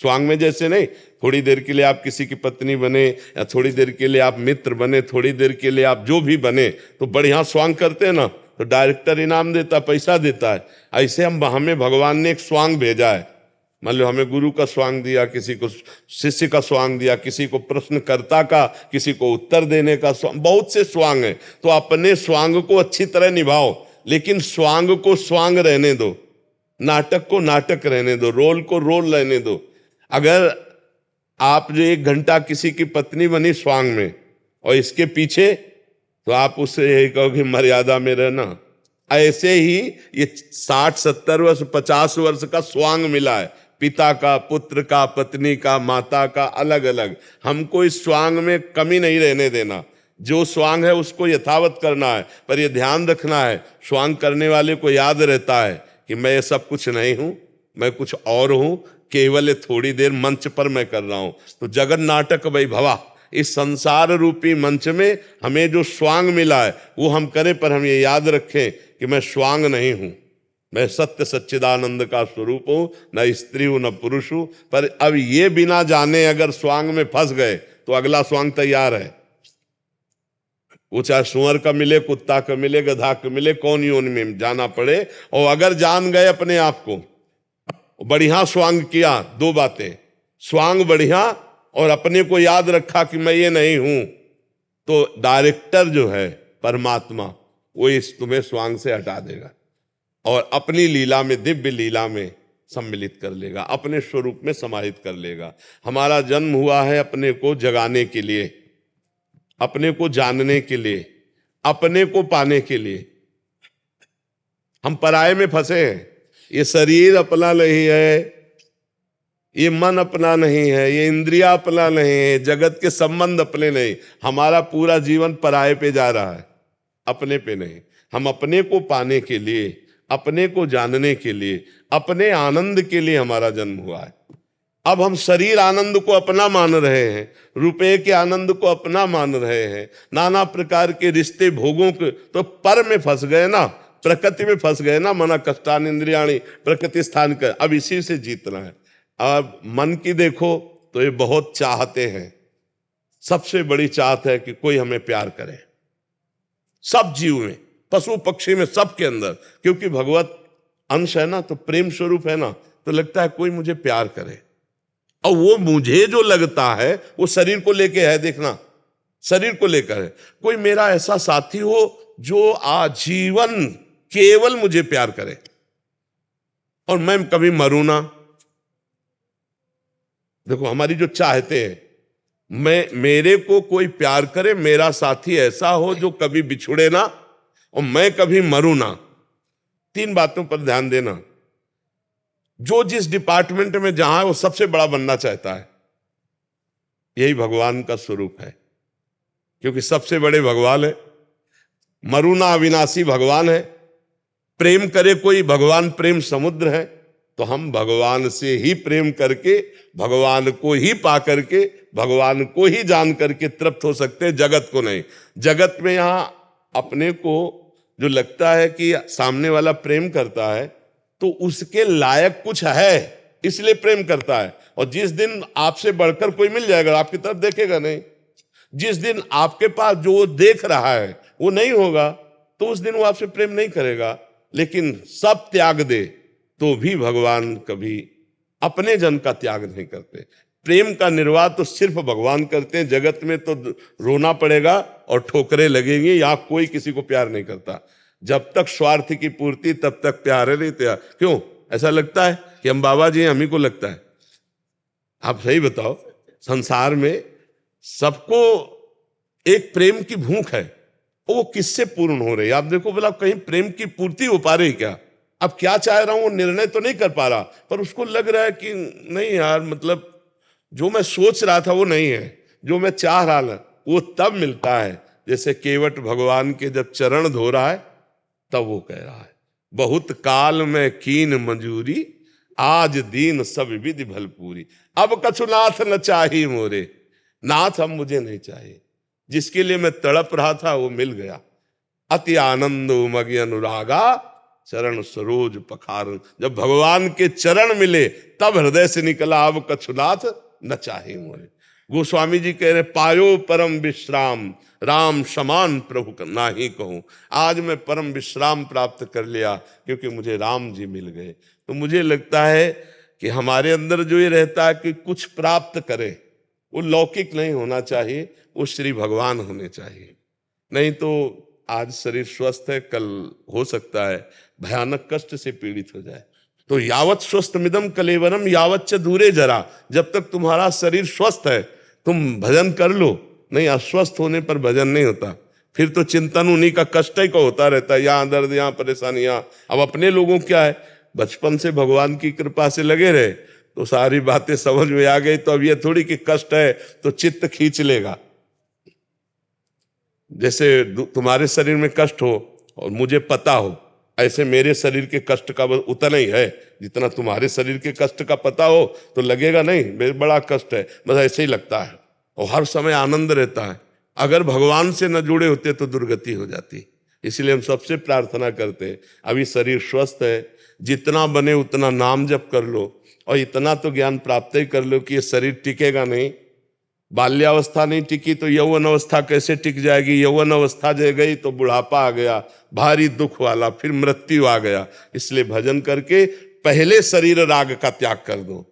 स्वांग में जैसे नहीं, थोड़ी देर के लिए आप किसी की पत्नी बने या थोड़ी देर के लिए आप मित्र बने, थोड़ी देर के लिए आप जो भी बने, तो बढ़िया स्वांग करते हैं ना, तो डायरेक्टर इनाम देता, पैसा देता है। ऐसे हमें भगवान ने एक स्वांग भेजा है। मान लो हमें गुरु का स्वांग दिया, किसी को शिष्य का स्वांग दिया, किसी को प्रश्नकर्ता का, किसी को उत्तर देने का स्वांग, बहुत से स्वांग है। तो अपने स्वांग को अच्छी तरह निभाओ, लेकिन स्वांग को स्वांग रहने दो, नाटक को नाटक रहने दो, रोल को रोल रहने दो। अगर आप जो 1 घंटा किसी की पत्नी बनी स्वांग में, और इसके पीछे, तो आप उससे यही कहो कि मर्यादा में रहना। ऐसे ही ये 60, 70 वर्ष, 50 वर्ष का स्वांग मिला है, पिता का, पुत्र का, पत्नी का, माता का, अलग अलग। हमको इस स्वांग में कमी नहीं रहने देना। जो स्वांग है उसको यथावत करना है, पर यह ध्यान रखना है, स्वांग करने वाले को याद रहता है कि मैं ये सब कुछ नहीं हूं, मैं कुछ और हूं, केवल ये थोड़ी देर मंच पर मैं कर रहा हूं। तो जगन नाटक वैभवा, इस संसार रूपी मंच में हमें जो स्वांग मिला है वो हम करें, पर हम ये याद रखें कि मैं स्वांग नहीं हूं, मैं सत्य सच्चिदानंद का स्वरूप हूं, न स्त्री हूं न पुरुष हूं। पर अब ये बिना जाने अगर स्वांग में फंस गए तो अगला स्वांग तैयार है। वो चाहे सुअर का मिले, कुत्ता का मिले, गधा का मिले, कौन योनि में जाना पड़े। और अगर जान गए अपने आप को, बढ़िया स्वांग किया, 2 बातें, स्वांग बढ़िया और अपने को याद रखा कि मैं ये नहीं हूं, तो डायरेक्टर जो है परमात्मा, वो इस तुम्हें स्वांग से हटा देगा और अपनी लीला में, दिव्य लीला में सम्मिलित कर लेगा, अपने स्वरूप में समाहित कर लेगा। हमारा जन्म हुआ है अपने को जगाने के लिए, अपने को जानने के लिए, अपने को पाने के लिए। हम पराये में फंसे हैं। ये शरीर अपना नहीं है, ये मन अपना नहीं है, ये इंद्रिया अपना नहीं है, जगत के संबंध अपने नहीं। हमारा पूरा जीवन पराये पे जा रहा है, अपने पे नहीं। हम अपने को पाने के लिए, अपने को जानने के लिए, अपने आनंद के लिए हमारा जन्म हुआ है। अब हम शरीर आनंद को अपना मान रहे हैं, रुपए के आनंद को अपना मान रहे हैं, नाना प्रकार के रिश्ते भोगों के, तो पर में फंस गए ना, प्रकृति में फंस गए ना। मना कष्टान इंद्रियाणी प्रकृति स्थान का, अब इसी से जीतना है। अब मन की देखो तो ये बहुत चाहते हैं, सबसे बड़ी चाहत है कि कोई हमें प्यार करे। सब जीव में, पशु पक्षी में, सबके अंदर, क्योंकि भगवत अंश है ना, तो प्रेम स्वरूप है ना, तो लगता है कोई मुझे प्यार करे। और वो मुझे जो लगता है वो शरीर को लेके है, देखना, शरीर को लेकर है। कोई मेरा ऐसा साथी हो जो आजीवन केवल मुझे प्यार करे और मैं कभी मरूं ना। देखो हमारी जो चाहते हैं, मेरे को कोई प्यार करे, मेरा साथी ऐसा हो जो कभी बिछुड़े ना और मैं कभी मरूं ना। 3 बातों पर ध्यान देना। जो जिस डिपार्टमेंट में जहां है वो सबसे बड़ा बनना चाहता है, यही भगवान का स्वरूप है, क्योंकि सबसे बड़े भगवान है। मरुना अविनाशी भगवान है। प्रेम करे कोई, भगवान प्रेम समुद्र है। तो हम भगवान से ही प्रेम करके, भगवान को ही पा करके, भगवान को ही जान करके तृप्त हो सकते हैं, जगत को नहीं। जगत में यहां अपने को जो लगता है कि सामने वाला प्रेम करता है तो उसके लायक कुछ है, इसलिए प्रेम करता है। और जिस दिन आपसे बढ़कर कोई मिल जाएगा, आपकी तरफ देखेगा नहीं। जिस दिन आपके पास जो देख रहा है वो नहीं होगा, तो उस दिन वो आपसे प्रेम नहीं करेगा। लेकिन सब त्याग दे तो भी भगवान कभी अपने जन का त्याग नहीं करते। प्रेम का निर्वाह तो सिर्फ भगवान करते हैं। जगत में तो रोना पड़ेगा और ठोकरें लगेंगी, यहां कोई किसी को प्यार नहीं करता। जब तक स्वार्थ की पूर्ति तब तक प्यार नहीं तैयार। क्यों ऐसा लगता है कि हम बाबा जी हैं, हम ही को लगता है? आप सही बताओ, संसार में सबको एक प्रेम की भूख है, वो किससे पूर्ण हो रही है? आप देखो बोला कहीं प्रेम की पूर्ति हो पा रही क्या? अब क्या चाह रहा हूं वो निर्णय तो नहीं कर पा रहा, पर उसको लग रहा है कि नहीं यार, मतलब जो मैं सोच रहा था वो नहीं है, जो मैं चाह रहा था वो तब मिलता है। जैसे केवट भगवान के जब चरण धो रहा है तब वो कह रहा है, बहुत काल में कीन मंजूरी, आज दीन सब विधि भलपूरी। अब कछु नाथ न चाही मोरे, नाथ अब मुझे नहीं चाहिए। जिसके लिए मैं तड़प रहा था वो मिल गया। अति आनंद उमगी अनुरागा, चरण सरोज पखारन। जब भगवान के चरण मिले तब हृदय से निकला अब कछुनाथ न चाहे मोरे। गोस्वामी जी कह रहे पायो परम विश्राम राम समान प्रभु ना ही कहूं। आज मैं परम विश्राम प्राप्त कर लिया क्योंकि मुझे राम जी मिल गए। तो मुझे लगता है कि हमारे अंदर जो ये रहता है कि कुछ प्राप्त करें, वो लौकिक नहीं होना चाहिए, वो श्री भगवान होने चाहिए। नहीं तो आज शरीर स्वस्थ है, कल हो सकता है भयानक कष्ट से पीड़ित हो जाए। तो यावत स्वस्थ मिदम कलेवरम यावत च दूरे जरा। जब तक तुम्हारा शरीर स्वस्थ है तुम भजन कर लो, नहीं अस्वस्थ होने पर भजन नहीं होता। फिर तो चिंतन उन्हीं का कष्ट ही का होता रहता है, यहाँ दर्द यहाँ परेशानियां। अब अपने लोगों क्या है, बचपन से भगवान की कृपा से लगे रहे तो सारी बातें समझ में आ गई। तो अब ये थोड़ी कि कष्ट है तो चित्त खींच लेगा। जैसे तुम्हारे शरीर में कष्ट हो और मुझे पता हो, ऐसे मेरे शरीर के कष्ट का उतना ही है जितना तुम्हारे शरीर के कष्ट का पता हो, तो लगेगा नहीं मेरे बड़ा कष्ट है, बस ऐसे ही लगता है। और हर समय आनंद रहता है। अगर भगवान से न जुड़े होते तो दुर्गति हो जाती। इसलिए हम सबसे प्रार्थना करते हैं, अभी शरीर स्वस्थ है, जितना बने उतना नाम जप कर लो और इतना तो ज्ञान प्राप्त ही कर लो कि ये शरीर टिकेगा नहीं। बाल्यावस्था नहीं टिकी तो यौवन अवस्था कैसे टिक जाएगी। यौवन अवस्था जो गई तो बुढ़ापा आ गया, भारी दुख वाला, फिर मृत्यु आ गया। इसलिए भजन करके पहले शरीर राग का त्याग कर दो,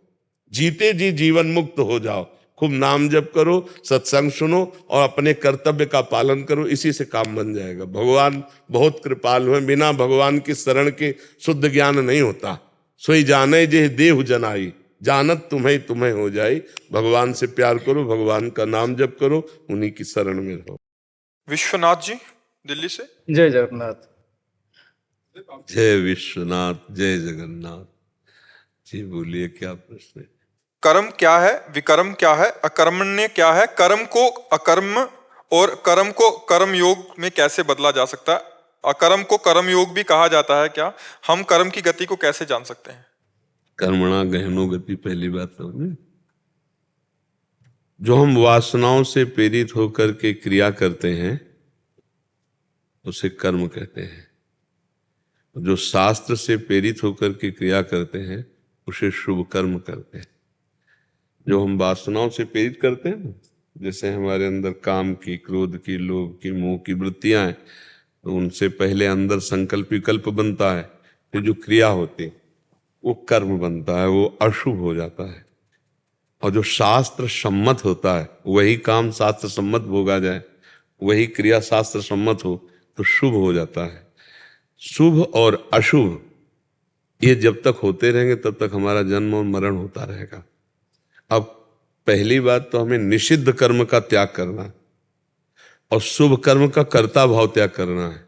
जीते जी जीवन मुक्त हो जाओ। खूब नाम जप करो, सत्संग सुनो और अपने कर्तव्य का पालन करो, इसी से काम बन जाएगा। भगवान बहुत कृपालु है, बिना भगवान की शरण के शुद्ध ज्ञान नहीं होता। सोई जाने जे देहु जनाई, जानत तुम्हें तुम्हें हो जाए। भगवान से प्यार करो, भगवान का नाम जप करो, उन्हीं की शरण में रहो। विश्वनाथ जी दिल्ली से। जय जगन्नाथ। जय विश्वनाथ, जय जगन्नाथ जी। बोलिए क्या प्रश्न है? कर्म क्या है, विकर्म क्या है, अकर्मण्य क्या है, कर्म को अकर्म और कर्म को कर्म योग में कैसे बदला जा सकता है, अकर्म को कर्म योग भी कहा जाता है क्या, हम कर्म की गति को कैसे जान सकते हैं? कर्मणा गहनो गति, पहली बात समझे। जो हम वासनाओं से प्रेरित होकर के क्रिया करते हैं उसे कर्म कहते हैं। जो शास्त्र से प्रेरित होकर के क्रिया करते हैं उसे शुभ कर्म करते हैं। जो हम वासनाओं से प्रेरित करते हैं, जैसे हमारे अंदर काम की, क्रोध की, लोभ की, मोह की वृत्तियां हैं, तो उनसे पहले अंदर संकल्प विकल्प बनता है, फिर जो क्रिया होती है वो कर्म बनता है, वो अशुभ हो जाता है। और जो शास्त्र सम्मत होता है वही काम शास्त्र सम्मत भोगा जाए, वही क्रिया शास्त्र सम्मत हो तो शुभ हो जाता है। शुभ और अशुभ ये जब तक होते रहेंगे तब तक हमारा जन्म और मरण होता रहेगा। अब पहली बात तो हमें निषिद्ध कर्म का त्याग करना है और शुभ कर्म का कर्ता भाव त्याग करना है,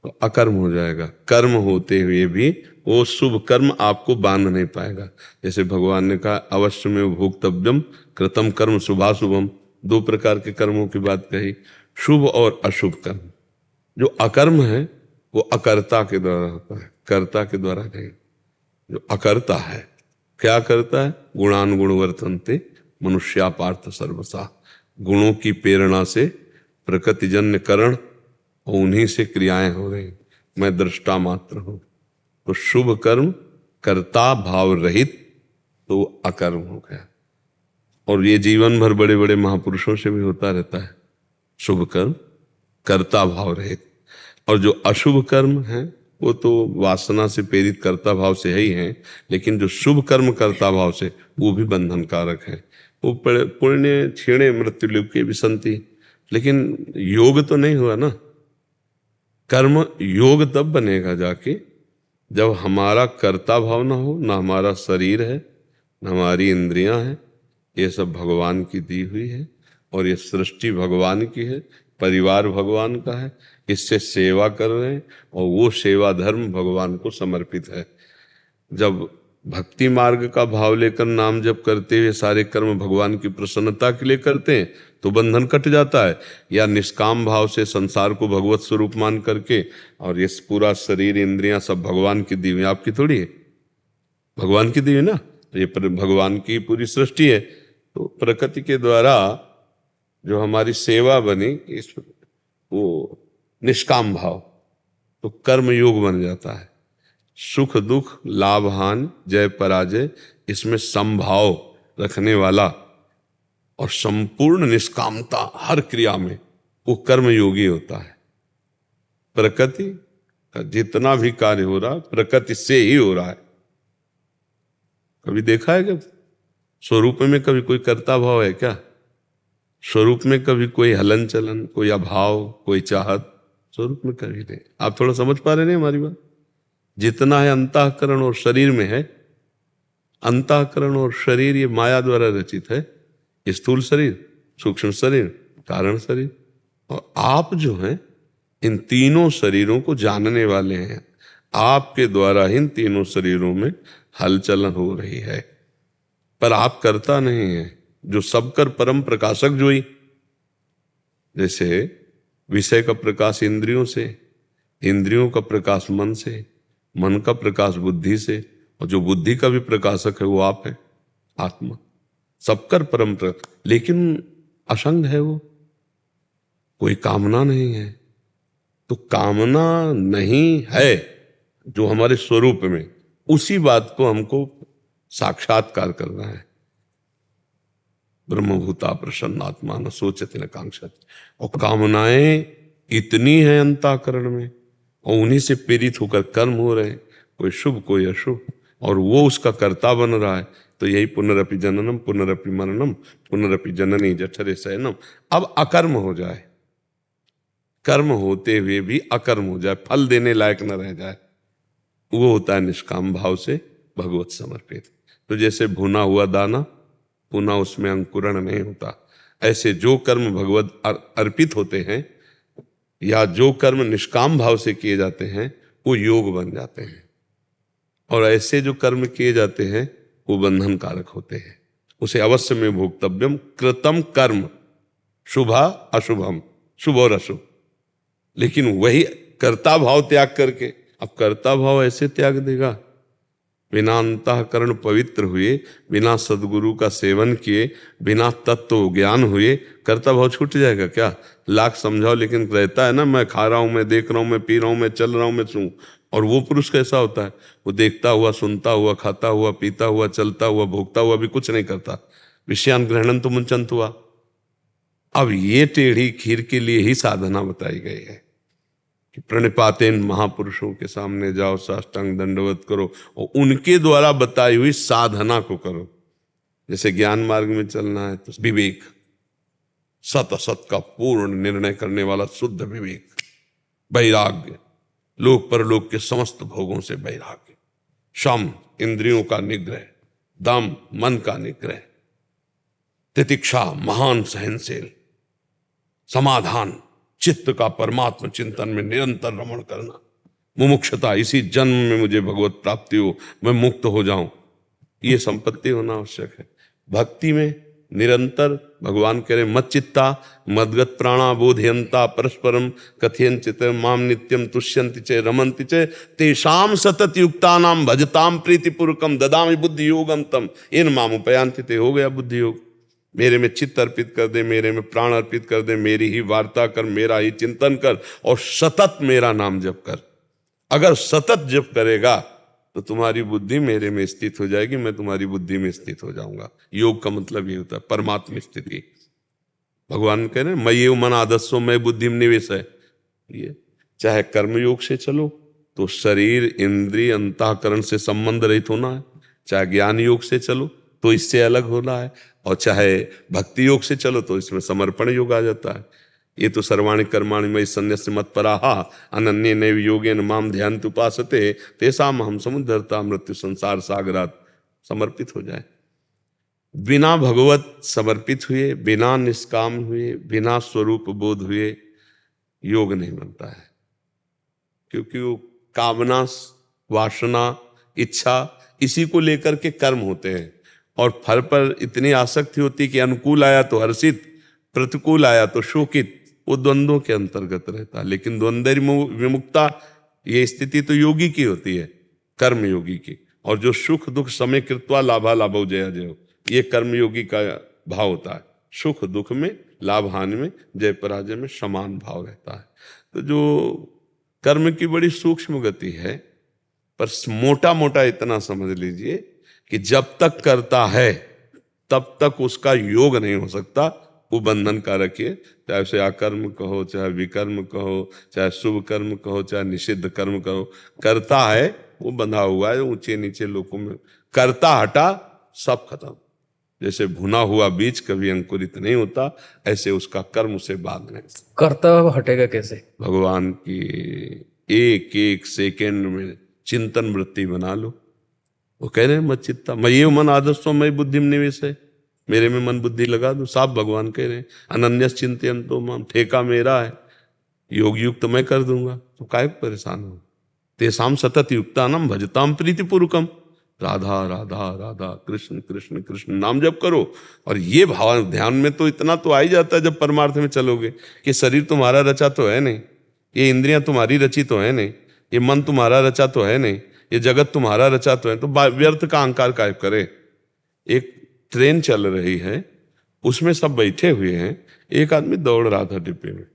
तो अकर्म हो जाएगा। कर्म होते हुए भी वो शुभ कर्म आपको बांध नहीं पाएगा। जैसे भगवान ने कहा अवश्य में भोक्तव्यम कृतम कर्म शुभाशुभम, दो प्रकार के कर्मों की बात कही, शुभ और अशुभ कर्म। जो अकर्म है वो अकर्ता के द्वारा होता है, कर्ता के द्वारा नहीं। जो अकर्ता है क्या करता है, गुणानुगुण वर्तन्ते मनुष्या पार्थ सर्वसा, गुणों की प्रेरणा से प्रकृतिजन्य करण और उन्हीं से क्रियाएं हो रही, मैं दृष्टा मात्र हूं। तो शुभ कर्म कर्ता भाव रहित तो अकर्म हो गया। और ये जीवन भर बड़े बड़े महापुरुषों से भी होता रहता है, शुभ कर्म कर्ता भाव रहित। और जो अशुभ कर्म है वो तो वासना से प्रेरित कर्ता भाव से ही हैं, लेकिन जो शुभ कर्म कर्ता भाव से वो भी बंधनकारक है। वो पुण्य क्षीणे मृत्यु लोके विसंति, लेकिन योग तो नहीं हुआ ना। कर्म योग तब बनेगा जाके जब हमारा कर्ता भाव ना हो, ना हमारा शरीर है, ना हमारी इंद्रियां हैं, ये सब भगवान की दी हुई है। और ये सृष्टि भगवान की है, परिवार भगवान का है, इससे सेवा कर रहे हैं और वो सेवा धर्म भगवान को समर्पित है। जब भक्ति मार्ग का भाव लेकर नाम जप करते हुए सारे कर्म भगवान की प्रसन्नता के लिए करते हैं तो बंधन कट जाता है। या निष्काम भाव से संसार को भगवत स्वरूप मान करके, और ये पूरा शरीर इंद्रियां सब भगवान की दी हुई, आपकी थोड़ी है, भगवान की दी हुई ना, ये भगवान की पूरी सृष्टि है। तो प्रकृति के द्वारा जो हमारी सेवा बनी, इस वो निष्काम भाव, तो कर्म योग बन जाता है। सुख दुख लाभ हानि जय पराजय, इसमें समभाव रखने वाला और संपूर्ण निष्कामता हर क्रिया में, वो कर्मयोगी होता है। प्रकृति का जितना भी कार्य हो रहा है प्रकृति से ही हो रहा है। कभी देखा है कि स्वरूप में कभी कोई कर्ता भाव है क्या? स्वरूप में कभी कोई हलन चलन, कोई अभाव, कोई चाहत, स्वरूप में कभी नहीं। आप थोड़ा समझ पा रहे हैं हमारी बात? जितना है अंतःकरण और शरीर में है, अंतःकरण और शरीर ये माया द्वारा रचित है। स्थूल शरीर, सूक्ष्म शरीर, कारण शरीर, और आप जो हैं इन तीनों शरीरों को जानने वाले हैं। आपके द्वारा इन तीनों शरीरों में हलचल हो रही है, पर आप करता नहीं है। जो सबकर परम प्रकाशक जो ही, जैसे विषय का प्रकाश इंद्रियों से, इंद्रियों का प्रकाश मन से, मन का प्रकाश बुद्धि से, और जो बुद्धि का भी प्रकाशक है वो आप है, आत्मा। सबकर परम प्रकाश, लेकिन असंग है वो, कोई कामना नहीं है। तो कामना नहीं है जो हमारे स्वरूप में, उसी बात को हमको साक्षात्कार करना है। ब्रह्मभूता प्रसन्नात्मा न सोचति न कांक्षति। और कामनाएं इतनी हैं अंतःकरण में, और उन्हीं से प्रेरित होकर कर्म हो रहे हैं, कोई शुभ कोई अशुभ, और वो उसका कर्ता बन रहा है। तो यही पुनरपि जननम पुनरपि मरणम पुनरपि जननी जठरे शयनम। अब अकर्म हो जाए, कर्म होते हुए भी अकर्म हो जाए, फल देने लायक न रह जाए, वो होता है निष्काम भाव से भगवत समर्पित। तो जैसे भुना हुआ दाना पुनः उसमें अंकुरण नहीं होता, ऐसे जो कर्म भगवत अर्पित होते हैं या जो कर्म निष्काम भाव से किए जाते हैं वो योग बन जाते हैं, और ऐसे जो कर्म किए जाते हैं वो बंधन कारक होते हैं। उसे अवश्य में भोक्तव्यम कृतम कर्म शुभा अशुभम, शुभ और अशुभ। लेकिन वही कर्ता भाव त्याग करके, अब कर्ता भाव ऐसे त्याग देगा, बिना अंतःकरण पवित्र हुए, बिना सदगुरु का सेवन किए, बिना तत्व ज्ञान हुए कर्ता भाव छूट जाएगा क्या? लाख समझाओ, लेकिन रहता है ना, मैं खा रहा हूं, मैं देख रहा हूं, मैं पी रहा हूं, मैं चल रहा हूं, मैं सू। और वो पुरुष कैसा होता है? वो देखता हुआ, सुनता हुआ, खाता हुआ, पीता हुआ, चलता हुआ, भोगता हुआ भी कुछ नहीं करता। विषयान ग्रहणन तो मुंचंत हुआ। अब ये टेढ़ी खीर के लिए ही साधना बताई गई है कि प्रणिपातेन महापुरुषों के सामने जाओ, साष्टांग दंडवत करो और उनके द्वारा बताई हुई साधना को करो। जैसे ज्ञान मार्ग में चलना है तो विवेक, सत असत का पूर्ण निर्णय करने वाला शुद्ध विवेक, वैराग्य, लोक परलोक के समस्त भोगों से वैराग्य, शम इंद्रियों का निग्रह, दम मन का निग्रह, तितिक्षा महान सहनशील, समाधान चित्त का परमात्मा चिंतन में निरंतर रमण करना, मुमुक्षता इसी जन्म में मुझे भगवत प्राप्ति हो, मैं मुक्त हो जाऊं, ये संपत्ति होना आवश्यक है। भक्ति में निरंतर भगवान कह रहे मत चित्ता मदगत प्राणा बोधयंता परस्परम कथयंचित माम नित्यम तुष्यंति च रमन्ति च तेषाम सतत युक्तानाम भजताम प्रीतिपूर्वकम ददामि बुद्धि योगम तम इन माम उपयांति ते। हो गया बुद्धि योग। मेरे में चित्त अर्पित कर दे, मेरे में प्राण अर्पित कर दे, मेरी ही वार्ता कर, मेरा ही चिंतन कर और सतत मेरा नाम जप कर। अगर सतत जप करेगा तो तुम्हारी बुद्धि मेरे में स्थित हो जाएगी, मैं तुम्हारी बुद्धि में स्थित हो जाऊंगा। योग का मतलब ये होता है परमात्मा स्थिति। भगवान कह रहे हैं मय्येव मन आदस्सो मैं बुद्धि में निवेश है। ये चाहे कर्म योग से चलो तो शरीर इंद्रिय अंतःकरण से संबंध रहित होना है, चाहे ज्ञान योग से चलो तो इससे अलग होना है, और चाहे भक्ति योग से चलो तो इसमें समर्पण योग आ जाता है। ये तो सर्वाणि कर्माणि मयि सन्न्यस्य मत्पराः अनन्ये नैव योगेन माम ध्यायन्ति उपासते तेषाम् अहं समुद्धर्ता मृत्यु संसार सागरात्। समर्पित हो जाए। बिना भगवत समर्पित हुए, बिना निष्काम हुए, बिना स्वरूप बोध हुए योग नहीं बनता है, क्योंकि वो कामना, वासना, इच्छा इसी को लेकर के कर्म होते हैं, और फल पर इतनी आसक्ति होती कि अनुकूल आया तो हर्षित, प्रतिकूल आया तो शोकित, वो द्वंद्वों के अंतर्गत रहता है। लेकिन द्वंद्व विमुक्ता ये स्थिति तो योगी की होती है, कर्म योगी की। और जो सुख दुख समय कृत्वा लाभा लाभो जया जयो, ये कर्म योगी का भाव होता है। सुख दुख में, लाभ हानि में, जय पराजय में समान भाव रहता है। तो जो कर्म की बड़ी सूक्ष्म गति है, पर मोटा मोटा इतना समझ लीजिए कि जब तक करता है तब तक उसका योग नहीं हो सकता, वो बंधन कारक है। चाहे उसे अकर्म कहो, चाहे विकर्म कहो, चाहे शुभ कर्म कहो, चाहे निषिद्ध कर्म कहो, करता है वो बंधा हुआ है ऊंचे नीचे लोकों में। करता हटा सब खत्म। जैसे भुना हुआ बीज कभी अंकुरित नहीं होता, ऐसे उसका कर्म उसे बांधने। करता हुआ हटेगा कैसे? भगवान की एक एक सेकेंड में चिंतन वृत्ति बना लो। वो कह रहे हैं मत चित्ता मयि मन आदर्शो मयि बुद्धि निवेश है, मेरे में मन बुद्धि लगा दो। साफ भगवान कह रहे हैं अनन्यस चिंतयन्तो माम, ठेका मेरा है, योग युक्त मैं कर दूंगा, तो काहे परेशान हो। तेसाम सतत युक्तानाम भजताम प्रीतिपूर्वकम, राधा राधा राधा कृष्ण कृष्ण कृष्ण नाम जप करो। और ये भाव ध्यान में तो इतना तो आ ही जाता है जब परमार्थ में चलोगे कि शरीर तुम्हारा रचा तो है नहीं, ये इंद्रियां तुम्हारी रची तो है नहीं, ये मन तुम्हारा रचा तो है नहीं, ये जगत तुम्हारा रचा तो है, तो व्यर्थ का अहंकार काहे करे। एक ट्रेन चल रही है, उसमें सब बैठे हुए हैं, एक आदमी दौड़ रहा था डिब्बे में।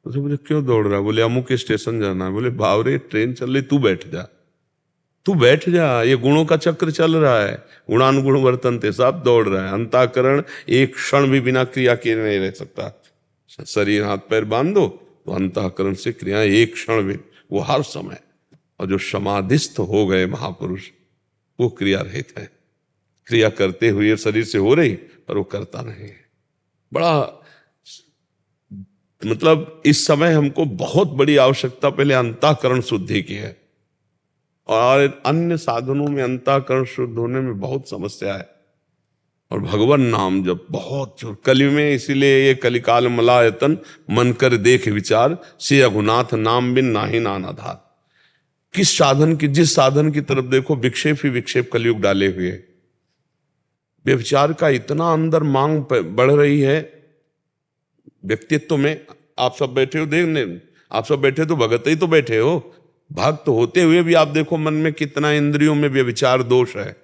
उसे बोले क्यों दौड़ रहा है? बोले अमुक स्टेशन जाना है। बोले बावरे ट्रेन चल रही, तू बैठ जा, तू बैठ जा, ये गुणों का चक्र चल रहा है, गुणानुगुण वर्तनते, सब दौड़ रहा है। अंतःकरण एक क्षण भी बिना क्रिया किए नहीं रह सकता। शरीर हाथ पैर बांध दो तो अंतःकरण से क्रिया एक क्षण भी, वो हर समय। और जो समाधिस्थ हो गए महापुरुष, वो क्रिया रहित है, क्रिया करते हुए शरीर से हो रही पर वो करता नहीं है। बड़ा मतलब इस समय हमको बहुत बड़ी आवश्यकता पहले अंतःकरण शुद्धि की है, और अन्य साधनों में अंतःकरण शुद्ध होने में बहुत समस्या है। और भगवान नाम जब बहुत कलि में, इसीलिए ये कलिकाल मलायतन मन कर देख विचार, से अघुनाथ नाम बिन नाही नानाधार। किस साधन की, जिस साधन की तरफ देखो विक्षेप ही विक्षेप कलयुग डाले हुए। व्यभिचार का इतना अंदर मांग बढ़ रही है व्यक्तित्व में। आप सब बैठे हो देखने, आप सब बैठे तो भगत ही तो बैठे हो, भक्त होते हुए भी आप देखो मन में कितना इंद्रियों में व्यभिचार दोष है,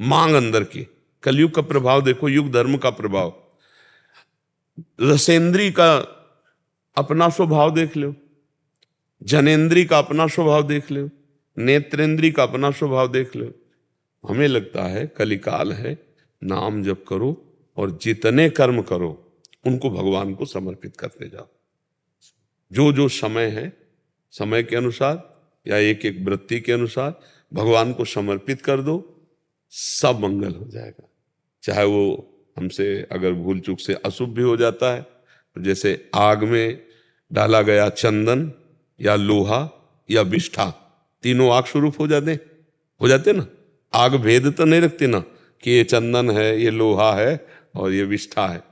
मांग अंदर की। कलयुग का प्रभाव देखो, युग धर्म का प्रभाव। रसेंद्री का अपना स्वभाव देख लो, जनेन्द्री का अपना स्वभाव देख लो, नेत्रेंद्री का अपना स्वभाव देख लो। हमें लगता है कलिकाल है, नाम जप करो और जितने कर्म करो उनको भगवान को समर्पित करते जाओ। जो जो समय है, समय के अनुसार या एक एक वृत्ति के अनुसार भगवान को समर्पित कर दो, सब मंगल हो जाएगा। चाहे वो हमसे अगर भूल चूक से अशुभ भी हो जाता है, तो जैसे आग में डाला गया चंदन या लोहा या विष्ठा, तीनों आग स्वरूप हो जाते ना। आग भेद तो नहीं रखते ना कि ये चंदन है, ये लोहा है और ये विष्ठा है,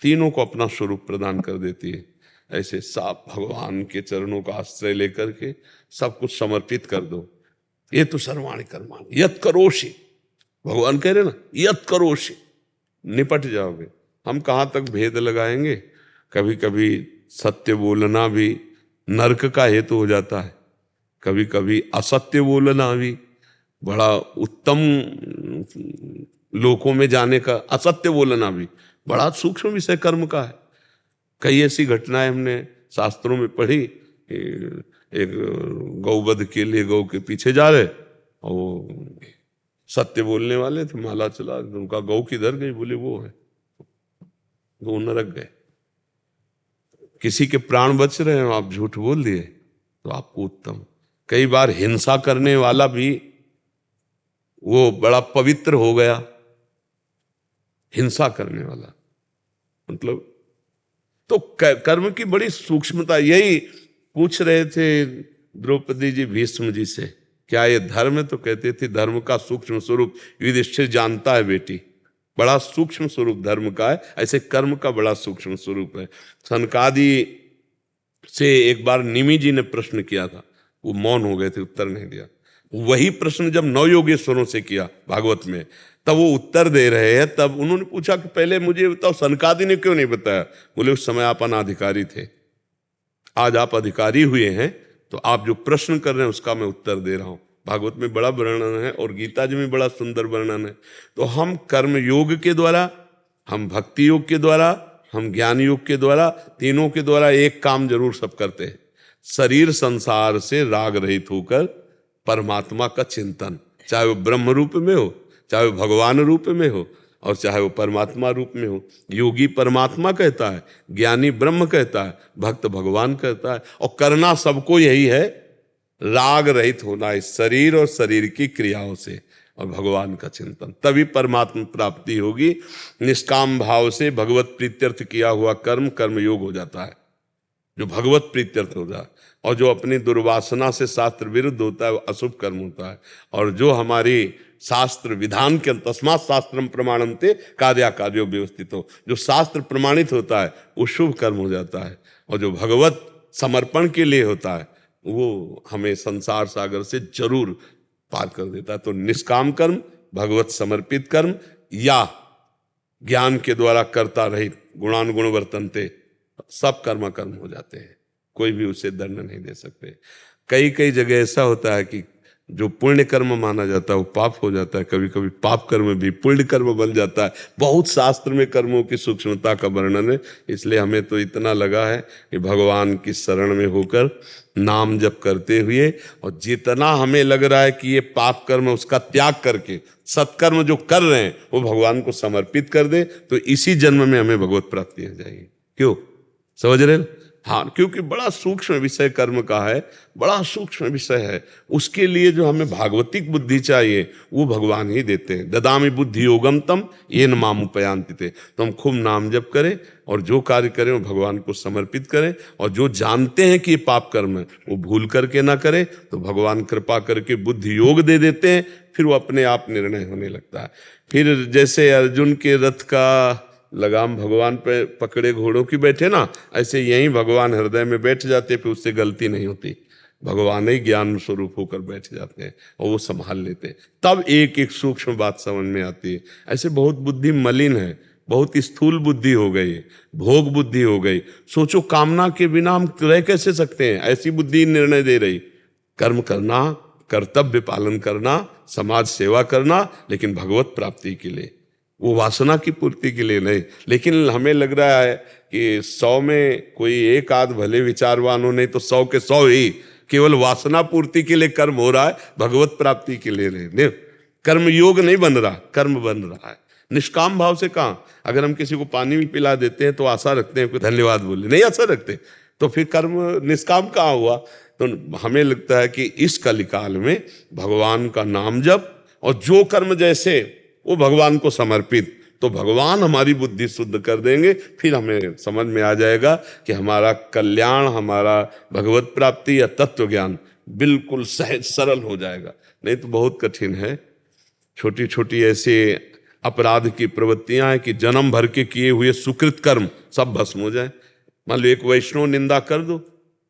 तीनों को अपना स्वरूप प्रदान कर देती है। ऐसे साफ भगवान के चरणों का आश्रय लेकर के सब कुछ समर्पित कर दो। ये तो सर्वाणि कर्माणि यत् करोषि, भगवान कह रहे ना यत् करोषि, निपट जाओगे। हम कहाँ तक भेद लगाएंगे। कभी कभी सत्य बोलना भी नरक का हेतु हो जाता है, कभी कभी असत्य बोलना भी बड़ा उत्तम लोकों में जाने का, असत्य बोलना भी बड़ा सूक्ष्म विषय कर्म का है। कई ऐसी घटनाएं हमने शास्त्रों में पढ़ी। एक गौवध के लिए गौ के पीछे जा रहे और सत्य बोलने वाले थे, माला चला, उनका गौ किधर गई? बोले वो है, वो नरक गए। किसी के प्राण बच रहे हैं, आप झूठ बोल दिए तो आपको उत्तम। कई बार हिंसा करने वाला भी वो बड़ा पवित्र हो गया, हिंसा करने वाला मतलब। तो कर्म की बड़ी सूक्ष्मता। यही पूछ रहे थे द्रौपदी जी भीष्म जी से, क्या ये धर्म है? तो कहते थे धर्म का सूक्ष्म स्वरूप युधिष्ठिर जानता है बेटी, बड़ा सूक्ष्म स्वरूप धर्म का है, ऐसे कर्म का बड़ा सूक्ष्म स्वरूप है। सनकादि से एक बार निमि जी ने प्रश्न किया था, वो मौन हो गए थे, उत्तर नहीं दिया। वही प्रश्न जब नवयोगेश्वरों से किया भागवत में, तब वो उत्तर दे रहे हैं। तब उन्होंने पूछा कि पहले मुझे बताओ सनकादि ने क्यों नहीं बताया? बोले उस समय आप अनाधिकारी थे, आज आप अधिकारी हुए हैं, तो आप जो प्रश्न कर रहे हैं उसका मैं उत्तर दे रहा हूं। भागवत में बड़ा वर्णन है और गीता जी में बड़ा सुंदर वर्णन है। तो हम कर्म योग के द्वारा, हम भक्ति योग के द्वारा, हम ज्ञान योग के द्वारा, तीनों के द्वारा एक काम जरूर सब करते हैं। शरीर संसार से राग रहित होकर परमात्मा का चिंतन, चाहे वो ब्रह्म रूप में हो, चाहे वो भगवान रूप में हो, और चाहे वो परमात्मा रूप में हो। योगी परमात्मा कहता है, ज्ञानी ब्रह्म कहता है, भक्त भगवान कहता है, और करना सबको यही है, राग रहित होना इस शरीर और शरीर की क्रियाओं से, और भगवान का चिंतन, तभी परमात्मा प्राप्ति होगी। निष्काम भाव से भगवत प्रीत्यर्थ किया हुआ कर्म कर्मयोग हो जाता है, जो भगवत प्रीत्यर्थ होता है, और जो अपनी दुर्वासना से शास्त्र विरुद्ध होता है वो अशुभ कर्म होता है। और जो हमारी शास्त्र विधान के तस्मात् शास्त्रम प्रमाणन्ते कार्याकार्यो व्यवस्थितो, जो शास्त्र प्रमाणित होता है वो शुभ कर्म हो जाता है, और जो भगवत समर्पण के लिए होता है वो हमें संसार सागर से जरूर पार कर देता है। तो निष्काम कर्म, भगवत समर्पित कर्म, या ज्ञान के द्वारा करता रहित गुणानुगुण वर्तनते, सब कर्म कर्म हो जाते हैं, कोई भी उसे दंड नहीं दे सकते। कई कई जगह ऐसा होता है कि जो पुण्य कर्म माना जाता है वो पाप हो जाता है, कभी कभी पाप कर्म भी पुण्य कर्म बन जाता है। बहुत शास्त्र में कर्मों की सूक्ष्मता का वर्णन है, इसलिए हमें तो इतना लगा है कि भगवान की शरण में होकर नाम जप करते हुए, और जितना हमें लग रहा है कि ये पाप कर्म उसका त्याग करके सत्कर्म जो कर रहे हैं वो भगवान को समर्पित कर दे, तो इसी जन्म में हमें भगवत प्राप्ति हो जाएगी। क्यों, समझ रहे हैं? हाँ, क्योंकि बड़ा सूक्ष्म विषय कर्म का है, बड़ा सूक्ष्म विषय है। उसके लिए जो हमें भागवतिक बुद्धि चाहिए वो भगवान ही देते हैं। ददामि बुद्धि योगम तम येन माम उपयान्ति ते। तो हम खूब नाम जप करें और जो कार्य करें वो भगवान को समर्पित करें, और जो जानते हैं कि ये पाप कर्म है वो भूल करके ना करें, तो भगवान कृपा करके बुद्धि योग दे देते हैं, फिर वो अपने आप निर्णय होने लगता है। फिर जैसे अर्जुन के रथ का लगाम भगवान पे पकड़े घोड़ों की बैठे ना, ऐसे यही भगवान हृदय में बैठ जाते, फिर उससे गलती नहीं होती। भगवान ही ज्ञान स्वरूप होकर बैठ जाते हैं और वो संभाल लेते हैं, तब एक एक सूक्ष्म बात समझ में आती है। ऐसे बहुत बुद्धि मलिन है, बहुत स्थूल बुद्धि हो गई, भोग बुद्धि हो गई। सोचो, कामना के बिना हम रह कैसे सकते हैं? ऐसी बुद्धि निर्णय दे रही। कर्म करना, कर्तव्य पालन करना, समाज सेवा करना, लेकिन भगवत प्राप्ति के लिए, वो वासना की पूर्ति के लिए नहीं। लेकिन हमें लग रहा है कि 100 में कोई एक आध भले विचारवान हो, नहीं तो 100 के 100 ही केवल वासना पूर्ति के लिए कर्म हो रहा है, भगवत प्राप्ति के लिए नहीं। कर्म योग नहीं बन रहा, कर्म बन रहा है। निष्काम भाव से कहाँ, अगर हम किसी को पानी भी पिला देते हैं तो आशा रखते हैं कोई धन्यवाद बोले, नहीं आशा रखते, तो फिर कर्म निष्काम कहाँ हुआ? तो हमें लगता है कि इस कलिकाल में भगवान का नाम जप और जो कर्म जैसे वो भगवान को समर्पित, तो भगवान हमारी बुद्धि शुद्ध कर देंगे। फिर हमें समझ में आ जाएगा कि हमारा कल्याण, हमारा भगवत प्राप्ति या तत्व ज्ञान बिल्कुल सहज सरल हो जाएगा। नहीं तो बहुत कठिन है। छोटी छोटी ऐसे अपराध की प्रवृत्तियां हैं कि जन्म भर के किए हुए सुकृत कर्म सब भस्म हो जाए। मान लो एक वैष्णव निंदा कर दो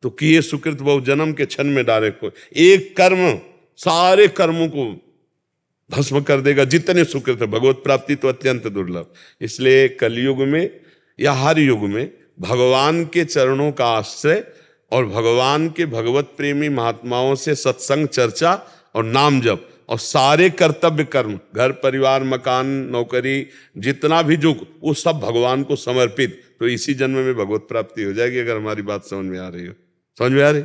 तो किए सुकृत बहु जन्म के क्षण में डायरेक्ट हो, एक कर्म सारे कर्मों को भस्म कर देगा, जितने सुकृत है। भगवत प्राप्ति तो अत्यंत दुर्लभ। इसलिए कलयुग में या हर युग में भगवान के चरणों का आश्रय और भगवान के भगवत प्रेमी महात्माओं से सत्संग, चर्चा और नाम जप और सारे कर्तव्य कर्म, घर परिवार मकान नौकरी जितना भी जो, वो सब भगवान को समर्पित, तो इसी जन्म में भगवत प्राप्ति हो जाएगी। अगर हमारी बात समझ में आ रही हो। समझ में आ रही?